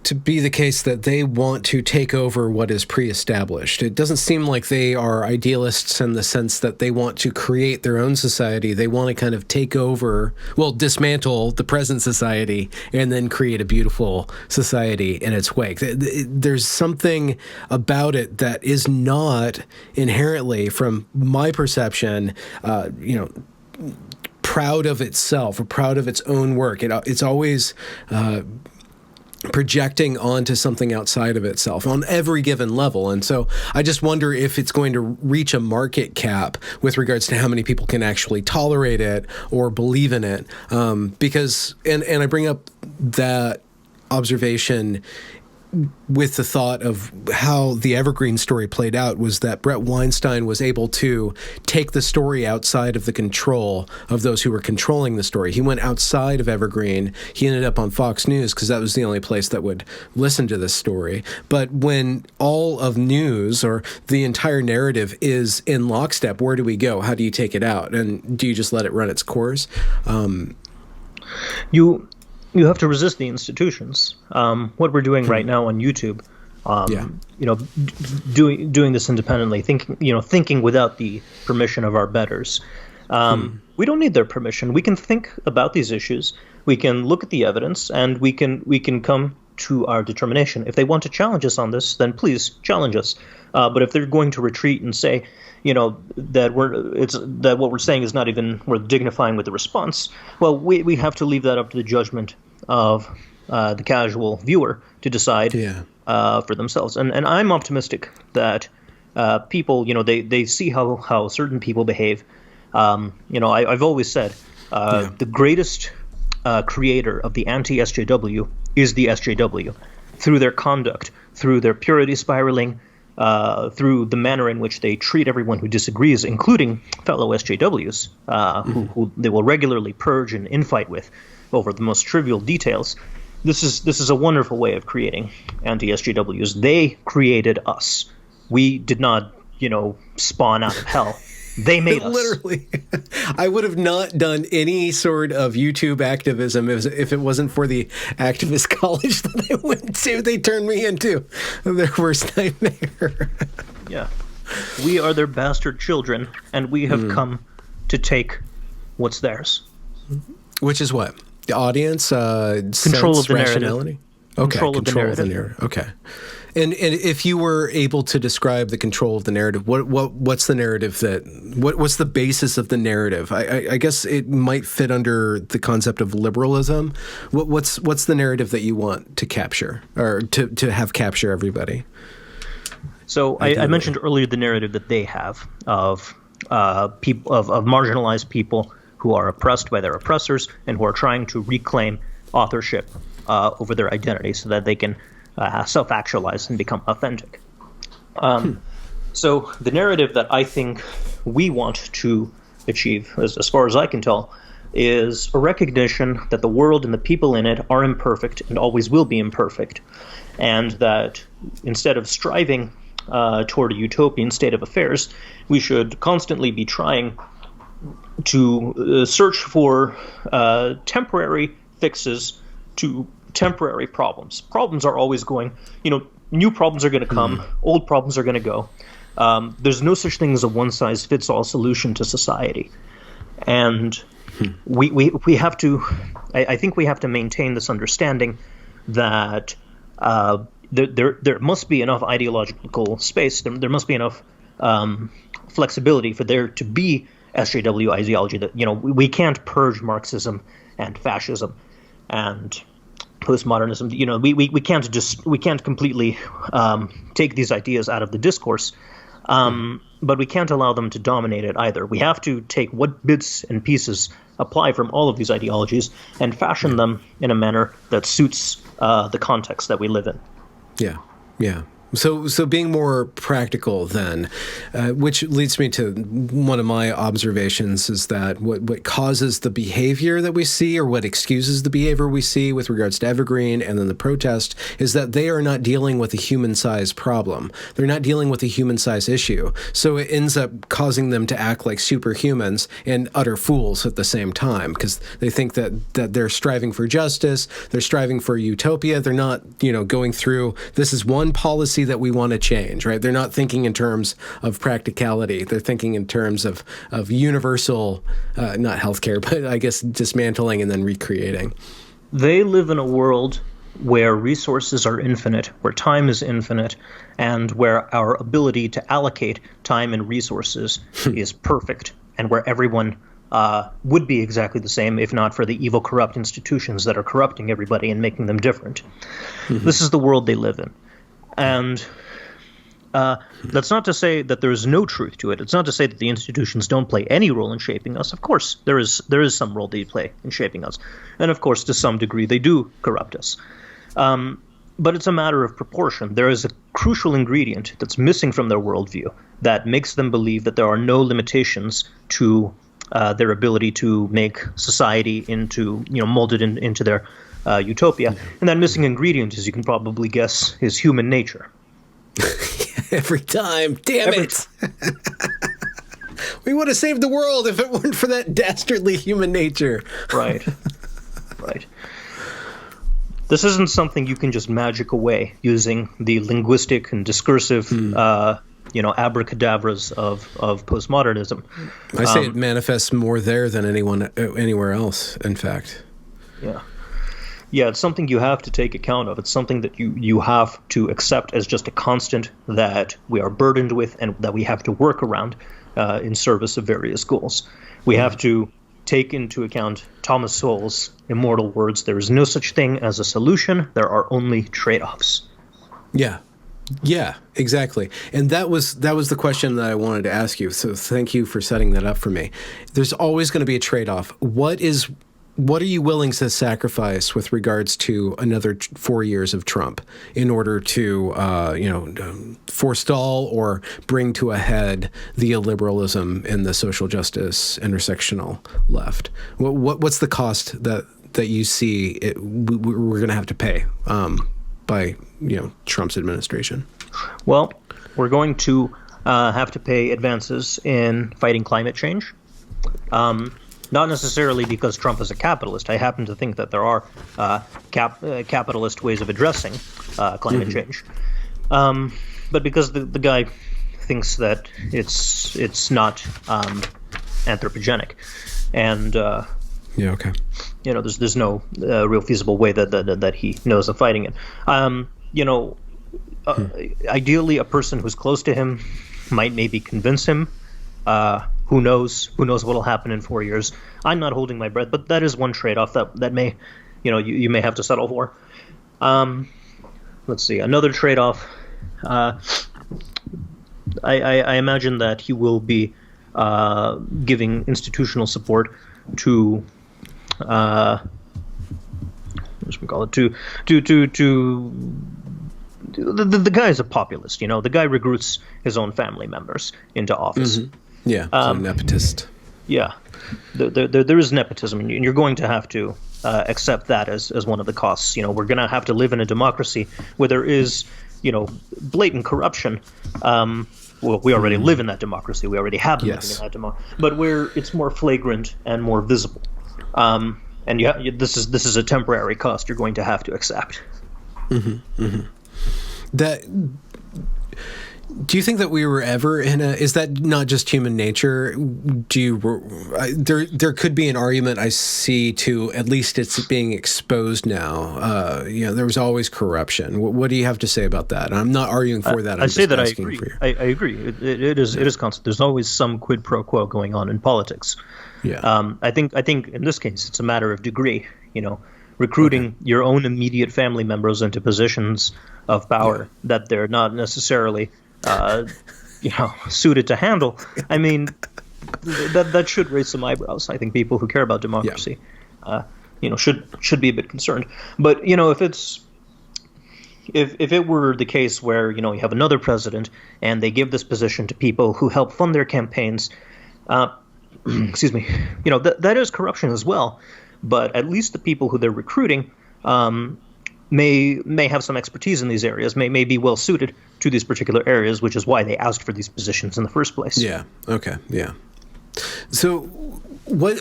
to be the case that they want to take over what is pre-established. It doesn't seem like they are idealists in the sense that they want to create their own society. They want to kind of take over, dismantle the present society and then create a beautiful society in its wake. There's something about it that is not inherently, from my perception, proud of itself or proud of its own work. It's always projecting onto something outside of itself on every given level. And so I just wonder if it's going to reach a market cap with regards to how many people can actually tolerate it or believe in it. Because I bring up that observation with the thought of how the Evergreen story played out, was that Brett Weinstein was able to take the story outside of the control of those who were controlling the story. He went outside of Evergreen. He ended up on Fox News because that was the only place that would listen to this story. But when all of news or the entire narrative is in lockstep, where do we go? How do you take it out? And do you just let it run its course? You have to resist the institutions. What we're doing right now on YouTube, doing this independently, thinking without the permission of our betters. We don't need their permission. We can think about these issues. We can look at the evidence, and we can come to our determination. If they want to challenge us on this, then please challenge us. But if they're going to retreat and say, that what we're saying is not even worth dignifying with the response, well, we have to leave that up to the judgment of the casual viewer to decide for themselves. And I'm optimistic that people, they see how certain people behave. I've always said the greatest creator of the anti-SJW is the SJW, through their conduct, through their purity spiraling, through the manner in which they treat everyone who disagrees, including fellow SJWs, who they will regularly purge and infight with over the most trivial details. This is a wonderful way of creating anti-SJWs. They created us. We did not, spawn out of hell. They made us. Literally. I would have not done any sort of YouTube activism if it wasn't for the activist college that I went to. They turned me into their worst nightmare. Yeah. We are their bastard children, and we have come to take what's theirs. Which is what? The audience? Control of the rationality? narrative. Okay, control of the narrative. Okay. And if you were able to describe the control of the narrative, what's the narrative what's the basis of the narrative? I guess it might fit under the concept of liberalism. What's the narrative that you want to capture or to have capture everybody? So I mentioned earlier the narrative that they have of people of marginalized people who are oppressed by their oppressors and who are trying to reclaim authorship over their identity so that they can self-actualize and become authentic. So the narrative that I think we want to achieve, as far as I can tell, is a recognition that the world and the people in it are imperfect and always will be imperfect, and that instead of striving toward a utopian state of affairs, we should constantly be trying to search for temporary fixes to temporary problems. Problems are always going, new problems are going to come, old problems are going to go. There's no such thing as a one-size-fits-all solution to society. And we have to, I think we have to maintain this understanding that there must be enough ideological space, there must be enough flexibility for there to be SJW ideology that, we can't purge Marxism and fascism and postmodernism. We can't completely take these ideas out of the discourse. But we can't allow them to dominate it either. We have to take what bits and pieces apply from all of these ideologies and fashion them in a manner that suits the context that we live in. Yeah, yeah. So being more practical then, which leads me to one of my observations, is that what causes the behavior that we see, or what excuses the behavior we see with regards to Evergreen and then the protest, is that they are not dealing with a human-sized problem. They're not dealing with a human-sized issue. So it ends up causing them to act like superhumans and utter fools at the same time, because they think that they're striving for justice, they're striving for utopia. They're not, going through, this is one policy that we want to change, right? They're not thinking in terms of practicality. They're thinking in terms of universal, not healthcare, but I guess dismantling and then recreating. They live in a world where resources are infinite, where time is infinite, and where our ability to allocate time and resources is perfect, and where everyone would be exactly the same, if not for the evil, corrupt institutions that are corrupting everybody and making them different. This is the world they live in. And that's not to say that there is no truth to it. It's not to say that the institutions don't play any role in shaping us. Of course, there is some role they play in shaping us. And of course, to some degree, they do corrupt us. But it's a matter of proportion. There is a crucial ingredient that's missing from their worldview that makes them believe that there are no limitations to their ability to make society into, molded into their utopia. And that missing ingredient, as you can probably guess, is human nature. Every time. Damn it. We would have saved the world if it weren't for that dastardly human nature. Right. This isn't something you can just magic away using the linguistic and discursive abracadabras of postmodernism. I say it manifests more there than anywhere else, in fact. Yeah, it's something you have to take account of. It's something that you have to accept as just a constant that we are burdened with and that we have to work around in service of various goals. We have to take into account Thomas Sowell's immortal words, there is no such thing as a solution, there are only trade-offs. Yeah, exactly. And that was the question that I wanted to ask you. So thank you for setting that up for me. There's always going to be a trade-off. What are you willing to sacrifice with regards to another 4 years of Trump in order to, forestall or bring to a head the illiberalism in the social justice intersectional left? What's the cost that you see we're going to have to pay by Trump's administration? Well, we're going to have to pay advances in fighting climate change. Not necessarily because Trump is a capitalist. I happen to think that there are capitalist ways of addressing climate change. But because the guy thinks that it's not anthropogenic. And there's no real feasible way that he knows of fighting it. Ideally, a person who's close to him might maybe convince him. Who knows what will happen in 4 years? I'm not holding my breath, but that is one trade-off that may, you may have to settle for. Let's see, another trade-off. I imagine that he will be giving institutional support to what should we call it? To the guy is a populist. The guy recruits his own family members into office. Yeah, so nepotist. Yeah, there is nepotism, and you're going to have to accept that as one of the costs. We're going to have to live in a democracy where there is, blatant corruption. Well, we already live in that democracy. We already have been living in that democracy, but where it's more flagrant and more visible. And this is a temporary cost you're going to have to accept. Do you think that we were ever is that not just human nature? There could be an argument I see to at least it's being exposed now. There was always corruption. What do you have to say about that? I'm not arguing for that. I say that I agree. I agree. It is constant. There's always some quid pro quo going on in politics. Yeah. I think in this case it's a matter of degree. Recruiting your own immediate family members into positions of power that they're not necessarily suited to handle. I mean, that should raise some eyebrows. I think people who care about democracy, should be a bit concerned. But if it were the case where you have another president and they give this position to people who help fund their campaigns, excuse me, that is corruption as well. But at least the people who they're recruiting may have some expertise in these areas, may be well suited to these particular areas, which is why they asked for these positions in the first place. Yeah. Okay. Yeah. So, what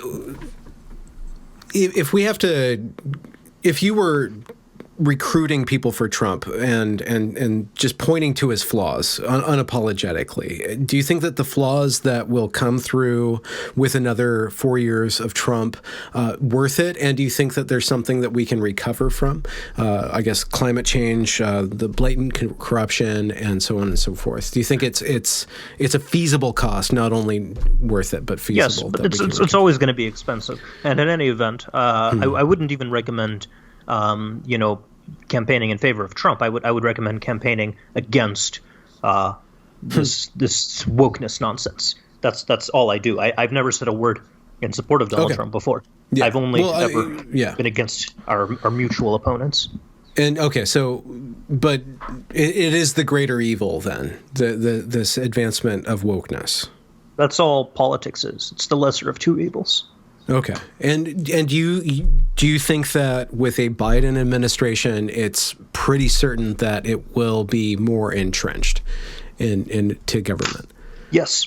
if you were recruiting people for Trump and just pointing to his flaws unapologetically, do you think that the flaws that will come through with another 4 years of Trump worth it? And do you think that there's something that we can recover from? I guess climate change, the blatant corruption, and so on and so forth. Do you think it's a feasible cost, not only worth it, but feasible? Yes, but it's always going to be expensive. And in any event, I wouldn't even recommend campaigning in favor of Trump. I would recommend campaigning against this wokeness nonsense. That's all I do. I've never said a word in support of Donald Trump before. Yeah. I've only ever been against our mutual opponents. And but it is the greater evil then, this advancement of wokeness. That's all politics is. It's the lesser of two evils. Okay. And do you think that with a Biden administration, it's pretty certain that it will be more entrenched into government? Yes.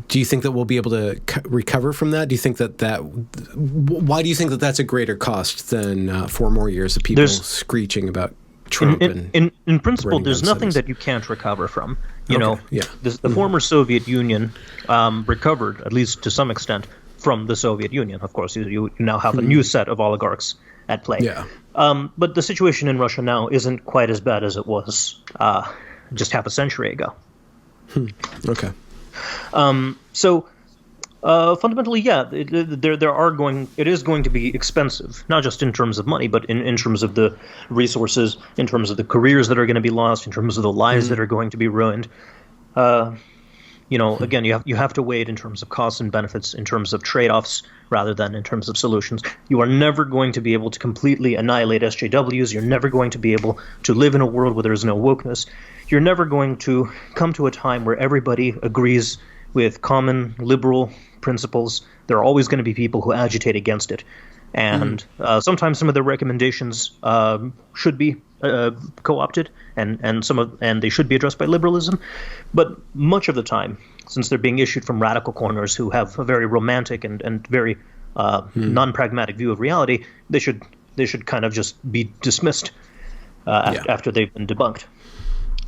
Do you think that we'll be able to recover from that? Do you think why do you think that that's a greater cost than 4 more years of people screeching about Trump? In principle, there's nothing that you can't recover from. The former Soviet Union recovered, at least to some extent, from the Soviet Union. Of course, you now have a new set of oligarchs at play. Yeah. But the situation in Russia now isn't quite as bad as it was just half a century ago. Okay. So fundamentally, it is going to be expensive, not just in terms of money, but in terms of the resources, in terms of the careers that are going to be lost, in terms of the lives that are going to be ruined. Again, you have to weigh it in terms of costs and benefits, in terms of trade-offs, rather than in terms of solutions. You are never going to be able to completely annihilate SJWs. You're never going to be able to live in a world where there is no wokeness. You're never going to come to a time where everybody agrees with common liberal principles. There are always going to be people who agitate against it. And sometimes some of their recommendations should be co-opted, and they should be addressed by liberalism. But much of the time, since they're being issued from radical corners who have a very romantic and very non-pragmatic view of reality, they should kind of just be dismissed after they've been debunked.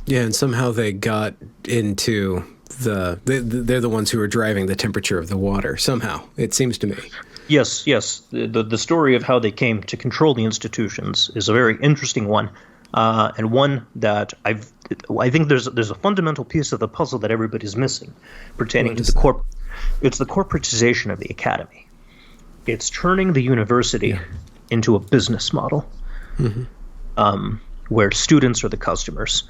Yeah, and somehow they got into they're the ones who are driving the temperature of the water. Somehow, it seems to me. Yes. The story of how they came to control the institutions is a very interesting one, and one that I think there's a fundamental piece of the puzzle that everybody's missing, pertaining to the It's the corporatization of the academy. It's turning the university into a business model, where students are the customers.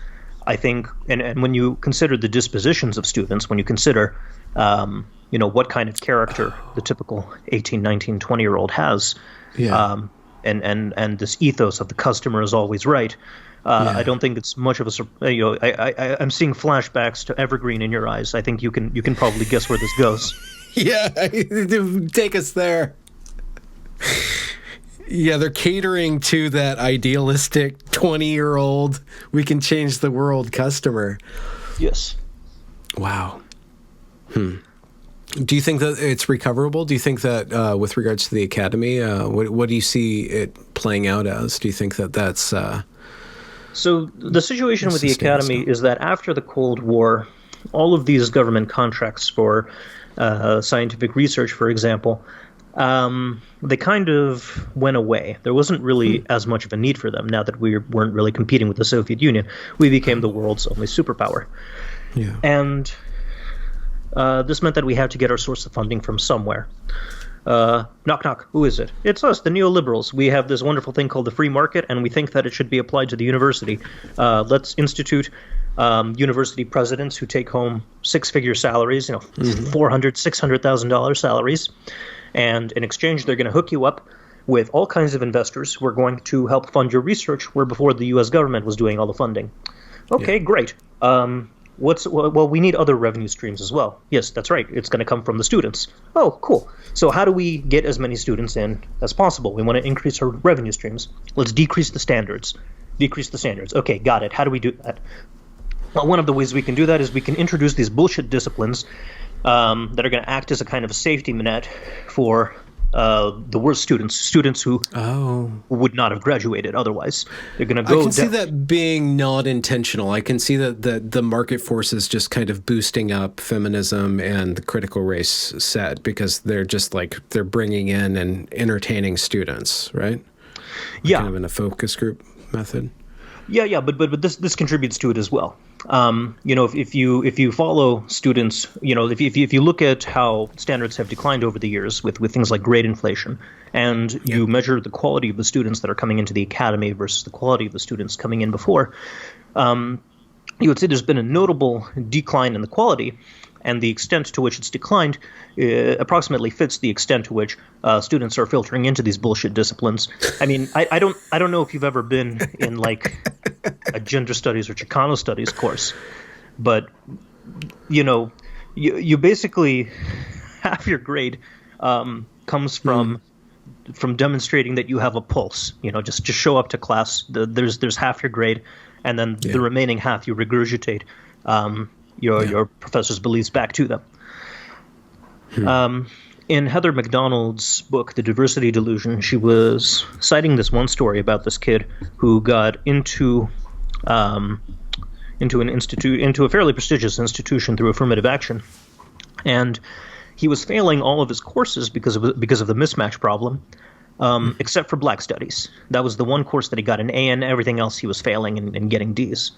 I think, and when you consider the dispositions of students, when you consider what kind of character the typical 18, 19, 20-year-old has, and this ethos of the customer is always right. I don't think it's much of a I'm seeing flashbacks to Evergreen in your eyes. I think you can probably guess where this goes. Yeah, take us there. Yeah, they're catering to that idealistic 20-year-old, we can change the world customer. Yes. Wow. Do you think that it's recoverable? Do you think that with regards to the academy, what do you see it playing out as? Do you think that that's... So the situation with the academy is that after the Cold War, all of these government contracts for scientific research, for example, they kind of went away. There wasn't really as much of a need for them now that we weren't really competing with the Soviet Union. We became the world's only superpower. Yeah. And this meant that we had to get our source of funding from somewhere. Knock, knock. Who is it? It's us, the neoliberals. We have this wonderful thing called the free market, and we think that it should be applied to the university. Let's institute university presidents who take home six-figure salaries, $400,000, $600,000 salaries. And in exchange, they're going to hook you up with all kinds of investors who are going to help fund your research, where before the U.S. government was doing all the funding. Okay, great. Well, we need other revenue streams as well. Yes, that's right. It's going to come from the students. Oh, cool. So how do we get as many students in as possible? We want to increase our revenue streams. Let's decrease the standards. Okay, got it. How do we do that? Well, one of the ways we can do that is we can introduce these bullshit disciplines that are going to act as a kind of safety net for the worst students who would not have graduated otherwise. They're going to go. I can see that being not intentional. I can see that the market forces just kind of boosting up feminism and the critical race set because they're just they're bringing in and entertaining students, right? Yeah, kind of in a focus group method. Yeah, but this contributes to it as well. If you follow students, if you look at how standards have declined over the years with things like grade inflation, and you measure the quality of the students that are coming into the academy versus the quality of the students coming in before, you would say there's been a notable decline in the quality, and the extent to which it's declined approximately fits the extent to which students are filtering into these bullshit disciplines. I mean, I don't know if you've ever been in a gender studies or Chicano studies course, but you basically half your grade comes from demonstrating that you have a pulse. Just show up to class. There's half your grade, and then the remaining half you regurgitate your professor's beliefs back to them. In Heather McDonald's book, The Diversity Delusion, she was citing this one story about this kid who got into a fairly prestigious institution through affirmative action, and he was failing all of his courses because of the mismatch problem, except for Black Studies. That was the one course that he got an A in. Everything else he was failing and getting D's.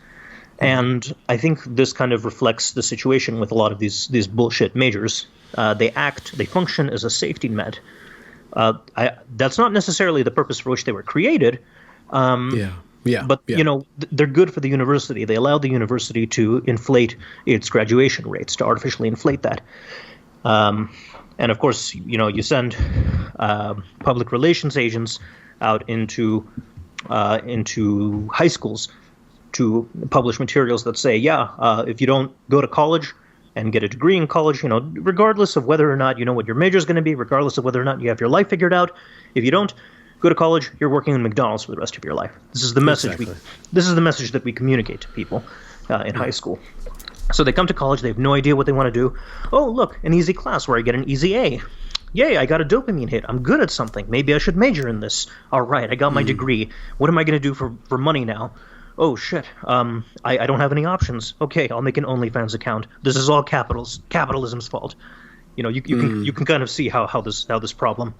And I think this kind of reflects the situation with a lot of these bullshit majors. They function as a safety net. That's not necessarily the purpose for which they were created. But they're good for the university. They allow the university to inflate its graduation rates, to artificially inflate that. And of course, you send public relations agents out into high schools to publish materials that say, if you don't go to college and get a degree in college, regardless of whether or not you know what your major is going to be, regardless of whether or not you have your life figured out, if you don't go to college, you're working in McDonald's for the rest of your life. This is the message. Exactly. This is the message that we communicate to people in high school. So they come to college, they have no idea what they want to do. Oh, look, an easy class where I get an easy A. Yay, I got a dopamine hit. I'm good at something. Maybe I should major in this. All right, I got my degree. What am I going to do for money now? Oh, shit. I don't have any options. Okay, I'll make an OnlyFans account. This is all capitalism's fault. You can kind of see how this problem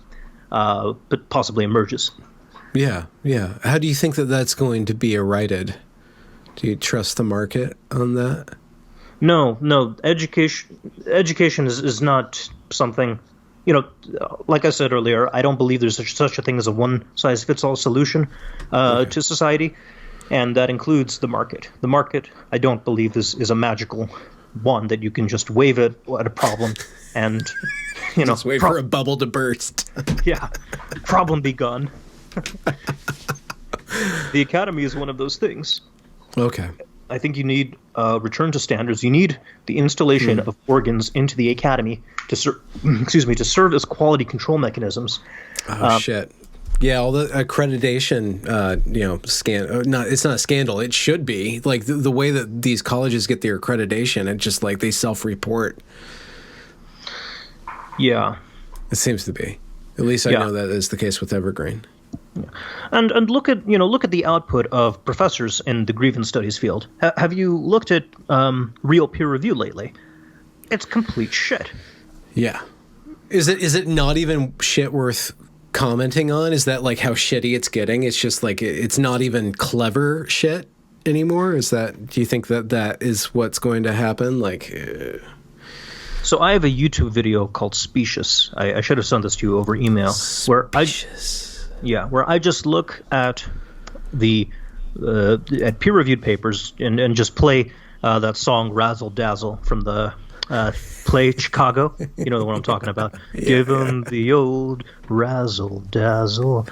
possibly emerges. Yeah. How do you think that that's going to be righted? Do you trust the market on that? No. Education is not something. Like I said earlier, I don't believe there's such a thing as a one-size-fits-all solution to society. And that includes the market. The market, I don't believe, is a magical wand that you can just wave it at a problem and, just wait for a bubble to burst. Yeah, problem be gone. The academy is one of those things. Okay. I think you need return to standards. You need the installation of organs into the academy to to serve as quality control mechanisms. Oh shit. Yeah, all the accreditation, it's not a scandal. It should be. Like, the way that these colleges get their accreditation, it's just like they self-report. Yeah. It seems to be. At least I know that is the case with Evergreen. Yeah. And look at the output of professors in the grievance studies field. Have you looked at real peer review lately? It's complete shit. Yeah. Is it not even shit worth commenting on? Is that like how shitty it's getting? It's just like it's not even clever shit anymore? Do you think that is what's going to happen? So I have a YouTube video called Specious. I should have sent this to you over email. Specious. Where I just look at at peer-reviewed papers and just play that song Razzle Dazzle from the play Chicago. You know the one I'm talking about. Give them the old Razzle Dazzle.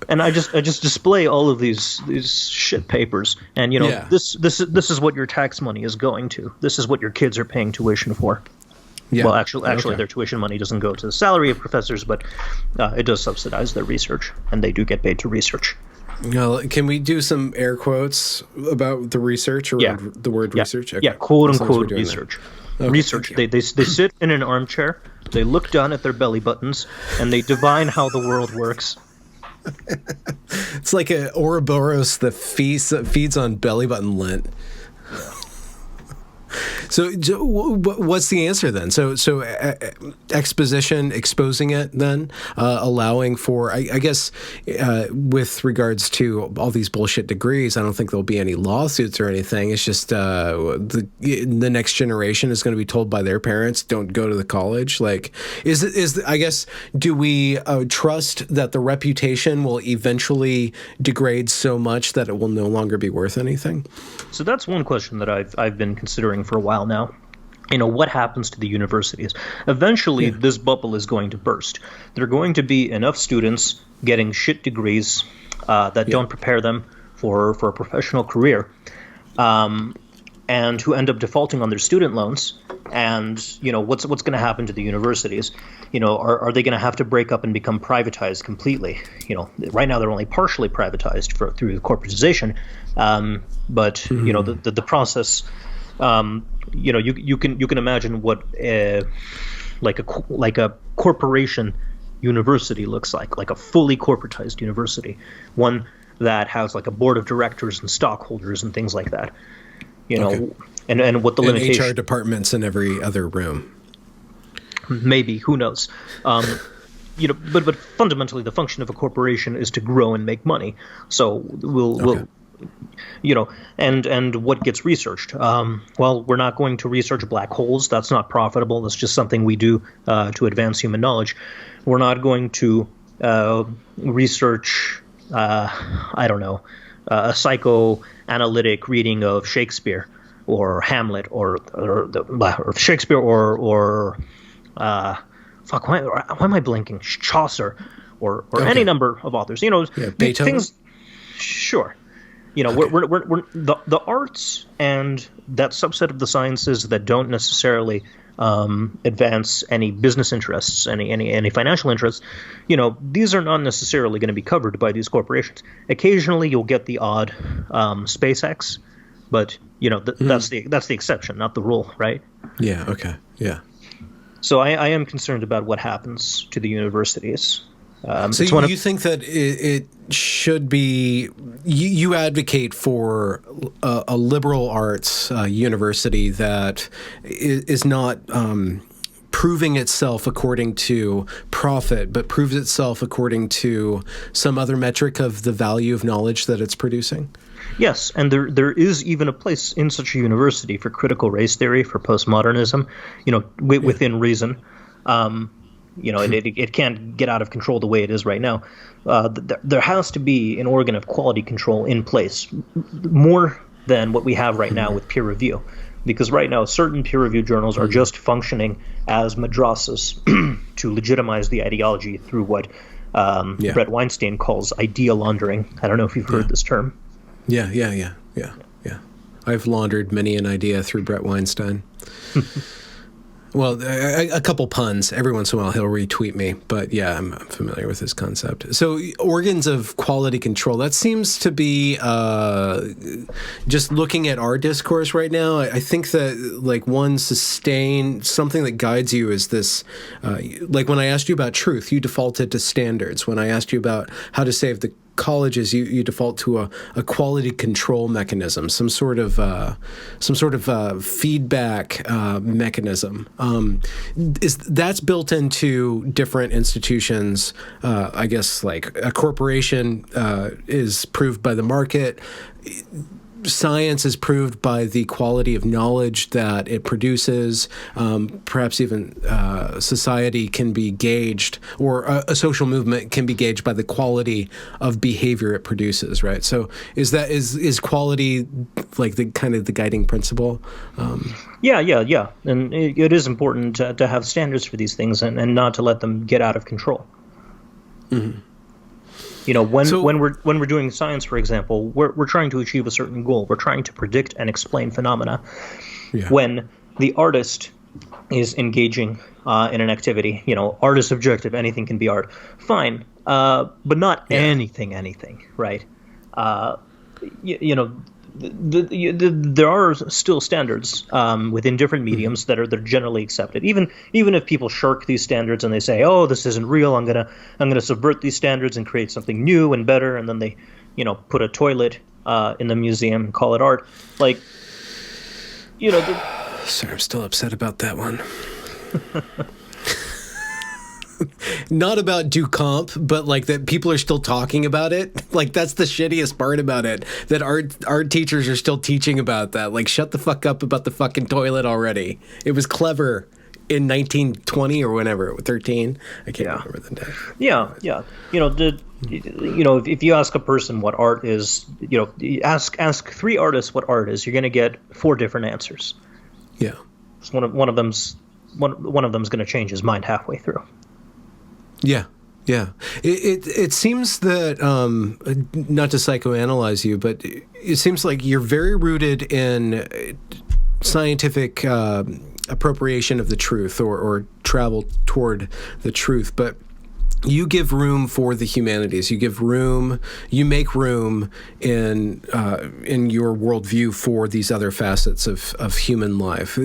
And I just display all of these shit papers, and this is what your tax money is going to. This is what your kids are paying tuition for. Yeah. Well, actually, their tuition money doesn't go to the salary of professors, but it does subsidize their research, and they do get paid to research. Can we do some air quotes about the research around the word research? Okay. Yeah, quote unquote research. Okay, research. They sit in an armchair, they look down at their belly buttons, and they divine how the world works. It's like an Ouroboros that feeds on belly button lint. So what's the answer then? So exposition, exposing it then, allowing for, I guess, with regards to all these bullshit degrees, I don't think there'll be any lawsuits or anything. It's just the next generation is going to be told by their parents, don't go to the college. Like, I guess, do we trust that the reputation will eventually degrade so much that it will no longer be worth anything? So that's one question that I've been considering for a while now. What happens to the universities? Eventually, this bubble is going to burst. There are going to be enough students getting shit degrees that don't prepare them for a professional career, and who end up defaulting on their student loans. And what's going to happen to the universities? Are they going to have to break up and become privatized completely? Right now they're only partially privatized through corporatization, but the process. You can imagine what like a corporation university looks like a fully corporatized university, one that has like a board of directors and stockholders and things like that. And what the limitation. HR departments in every other room. Maybe, who knows? But fundamentally, the function of a corporation is to grow and make money. So we'll and what gets researched? Well, we're not going to research black holes. That's not profitable. That's just something we do to advance human knowledge. We're not going to research, a psychoanalytic reading of Shakespeare or Hamlet or Shakespeare or why am I blinking? Chaucer or any number of authors. Beethoven. Things. Sure. We're the arts and that subset of the sciences that don't necessarily advance any business interests, any financial interests. These are not necessarily going to be covered by these corporations. Occasionally, you'll get the odd SpaceX, but that's the exception, not the rule, right? Yeah. Okay. Yeah. So I am concerned about what happens to the universities. So you think that it should be you advocate for a liberal arts university that is not proving itself according to profit, but proves itself according to some other metric of the value of knowledge that it's producing? Yes, and there is even a place in such a university for critical race theory, for postmodernism, within reason. It can't get out of control the way it is right now. There has to be an organ of quality control in place, more than what we have right now with peer review. Because right now, certain peer-reviewed journals are just functioning as madrasas to legitimize the ideology through what Brett Weinstein calls idea laundering. I don't know if you've heard this term. Yeah. I've laundered many an idea through Brett Weinstein. Well, a couple puns. Every once in a while, he'll retweet me. But yeah, I'm familiar with this concept. So organs of quality control, that seems to be just looking at our discourse right now. I think that like something that guides you is this, like when I asked you about truth, you defaulted to standards. When I asked you about how to save the colleges, you default to a quality control mechanism, some sort of feedback mechanism. That's built into different institutions. I guess like a corporation is proved by the market. Science is proved by the quality of knowledge that it produces. Perhaps even society can be gauged, or a social movement can be gauged by the quality of behavior it produces, right? So is quality like the kind of the guiding principle? Yeah. And it is important to have standards for these things and not to let them get out of control. Mm-hmm. You know, when we're doing science, for example, we're trying to achieve a certain goal. We're trying to predict and explain phenomena. Yeah. When the artist is engaging in an activity, you know, art is subjective. Anything can be art. Fine, but not anything, right? You know, there are still standards within different mediums that are generally accepted. Even if people shirk these standards and they say, "Oh, this isn't real. I'm gonna subvert these standards and create something new and better," and then they, you know, put a toilet in the museum and call it art. Like, you know. Sorry, I'm still upset about that one. Not about Duchamp, but like that people are still talking about it. Like that's the shittiest part about it, that art teachers are still teaching about that. Like shut the fuck up about the fucking toilet already. It was clever in 1920 or whenever, 13. I can't remember the day. Yeah. You know, if you ask a person what art is, you know, ask three artists what art is, you're going to get four different answers. Yeah. So one of them's going to change his mind halfway through. Yeah. It seems that, not to psychoanalyze you, but it seems like you're very rooted in scientific appropriation of the truth or travel toward the truth, but you give room for the humanities. You make room in your worldview for these other facets of human life. How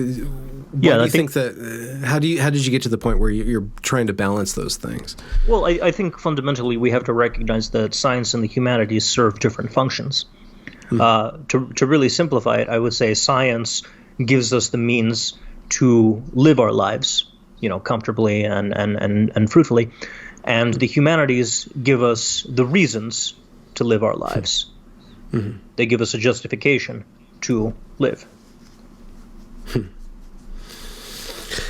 did you get to the point where you're trying to balance those things? Well, I think fundamentally we have to recognize that science and the humanities serve different functions. To really simplify it, I would say science gives us the means to live our lives, you know, comfortably and fruitfully. And the humanities give us the reasons to live our lives. Mm-hmm. They give us a justification to live.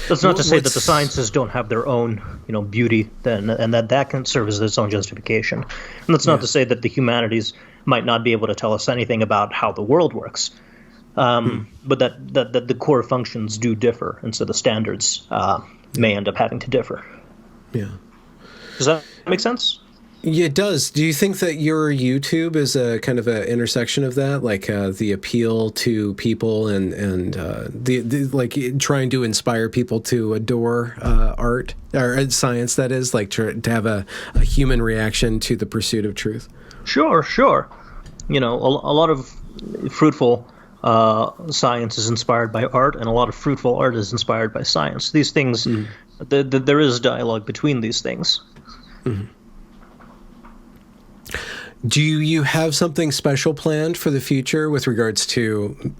That's not to say that the sciences don't have their own, you know, beauty, and that can serve as its own justification. And that's not to say that the humanities might not be able to tell us anything about how the world works, but that the core functions do differ, and so the standards may end up having to differ. Yeah. Does that make sense? Yeah, it does. Do you think that your YouTube is a kind of an intersection of that, like the appeal to people and the like trying to inspire people to adore art or science? That is, like to have a human reaction to the pursuit of truth. Sure. You know, a lot of fruitful science is inspired by art, and a lot of fruitful art is inspired by science. These things, there is dialogue between these things. Mm-hmm. Do you have something special planned for the future with regards to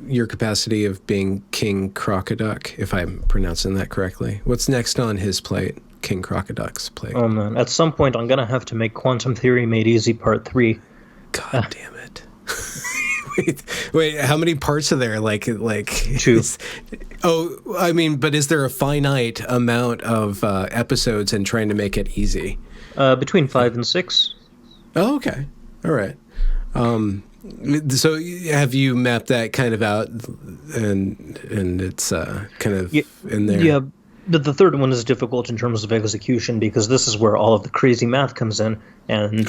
your capacity of being King Crocoduck, if I'm pronouncing that correctly? What's next on his plate, King Crocoduck's plate? Oh, man. At some point, I'm going to have to make Quantum Theory Made Easy Part 3. God damn it. Wait, how many parts are there? Like 2. But is there a finite amount of episodes and trying to make it easy? Between 5 and 6. Oh, okay. All right. So have you mapped that kind of out, and it's kind of in there? The third one is difficult in terms of execution because this is where all of the crazy math comes in, and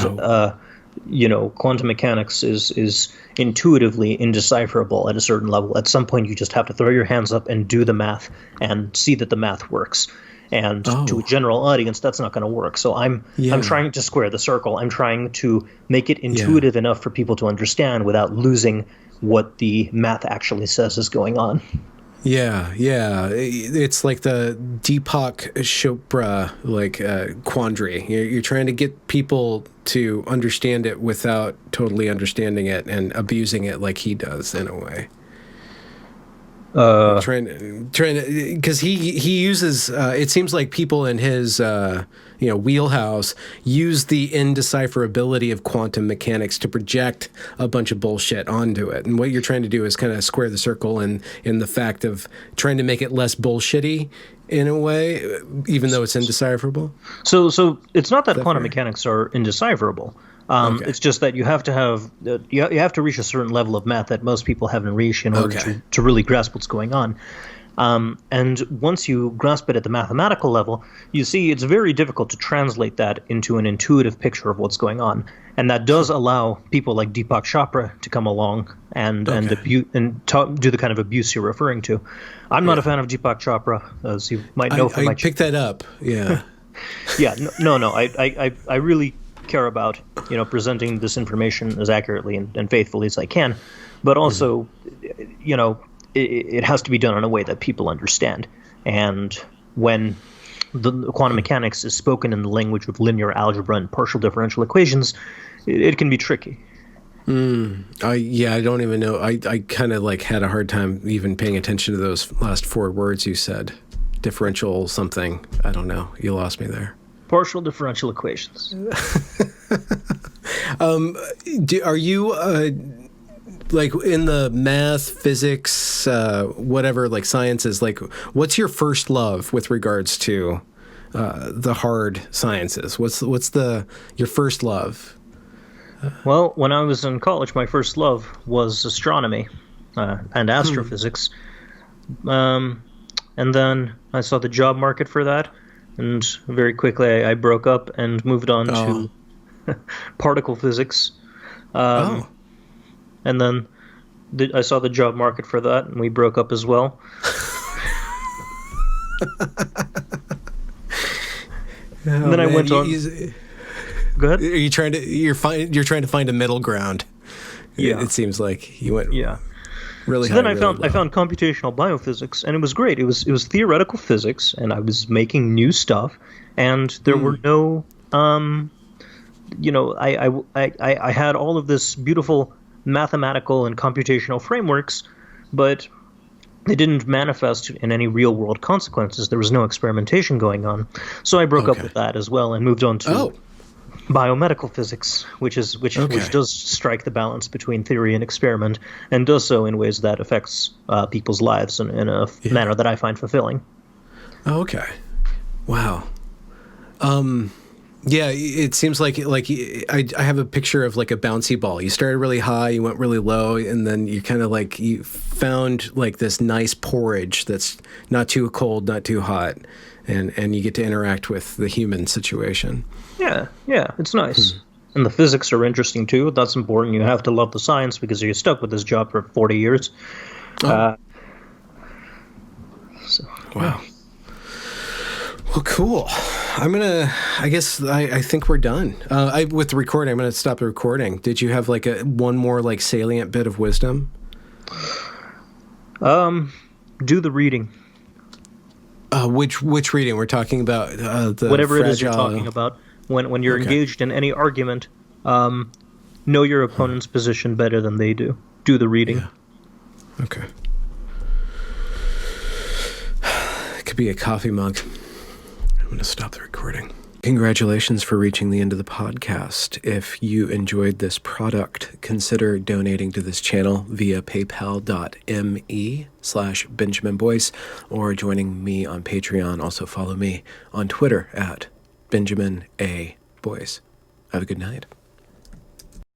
quantum mechanics is intuitively indecipherable at a certain level. At some point, you just have to throw your hands up and do the math and see that the math works. And to a general audience, that's not going to work. So I'm trying to square the circle. I'm trying to make it intuitive enough for people to understand without losing what the math actually says is going on. Yeah. It's like the Deepak Chopra quandary. You're trying to get people to understand it without totally understanding it and abusing it like he does in a way. Trying to, because he uses. It seems like people in his wheelhouse use the indecipherability of quantum mechanics to project a bunch of bullshit onto it. And what you're trying to do is kind of square the circle in the fact of trying to make it less bullshitty in a way, even though it's indecipherable. So it's not that quantum mechanics are indecipherable. It's just that you have to have you have to reach a certain level of math that most people haven't reached in order to really grasp what's going on. And once you grasp it at the mathematical level, you see it's very difficult to translate that into an intuitive picture of what's going on. And that does allow people like Deepak Chopra to come along and do the kind of abuse you're referring to. I'm not a fan of Deepak Chopra, as you might know from my... I picked that up, yeah. No. I really care about presenting this information as accurately and faithfully as I can, but also it has to be done in a way that people understand. And when the quantum mechanics is spoken in the language of linear algebra and partial differential equations, it can be tricky. I don't even know. I kind of had a hard time even paying attention to those last four words you said. Differential something. I don't know. You lost me there. Partial differential equations. Are you in the math, physics, whatever, sciences? What's your first love with regards to the hard sciences? What's your first love? Well, when I was in college, my first love was astronomy and astrophysics, and then I saw the job market for that. And very quickly, I broke up and moved on to particle physics. And then I saw the job market for that, and we broke up as well. And then I went on. Go ahead. You're trying to find a middle ground. Yeah. It seems like you went. Yeah. Really. So then I found computational biophysics, and it was great. It was theoretical physics, and I was making new stuff, and there were no, I had all of this beautiful mathematical and computational frameworks, but they didn't manifest in any real world consequences. There was no experimentation going on, so I broke up with that as well and moved on to biomedical physics, which does strike the balance between theory and experiment, and does so in ways that affects people's lives in a manner that I find fulfilling. Okay. Wow. Yeah, it seems like I have a picture of a bouncy ball. You started really high, you went really low, and then you kind of you found this nice porridge that's not too cold, not too hot, and you get to interact with the human situation. Yeah, it's nice. And the physics are interesting too. That's important. You have to love the science because you're stuck with this job for 40 years. Wow. Well, cool. I think we're done. With the recording, I'm going to stop the recording. Did you have one more salient bit of wisdom? Do the reading. Which reading? We're talking about the whatever fragile... it is you're talking about. When you're engaged in any argument, know your opponent's position better than they do. Do the reading. Yeah. Okay. It could be a coffee mug. I'm going to stop the recording. Congratulations for reaching the end of the podcast. If you enjoyed this product, consider donating to this channel via paypal.me/Benjamin Boyce or joining me on Patreon. Also follow me on Twitter at Benjamin A. Boyce. Have a good night.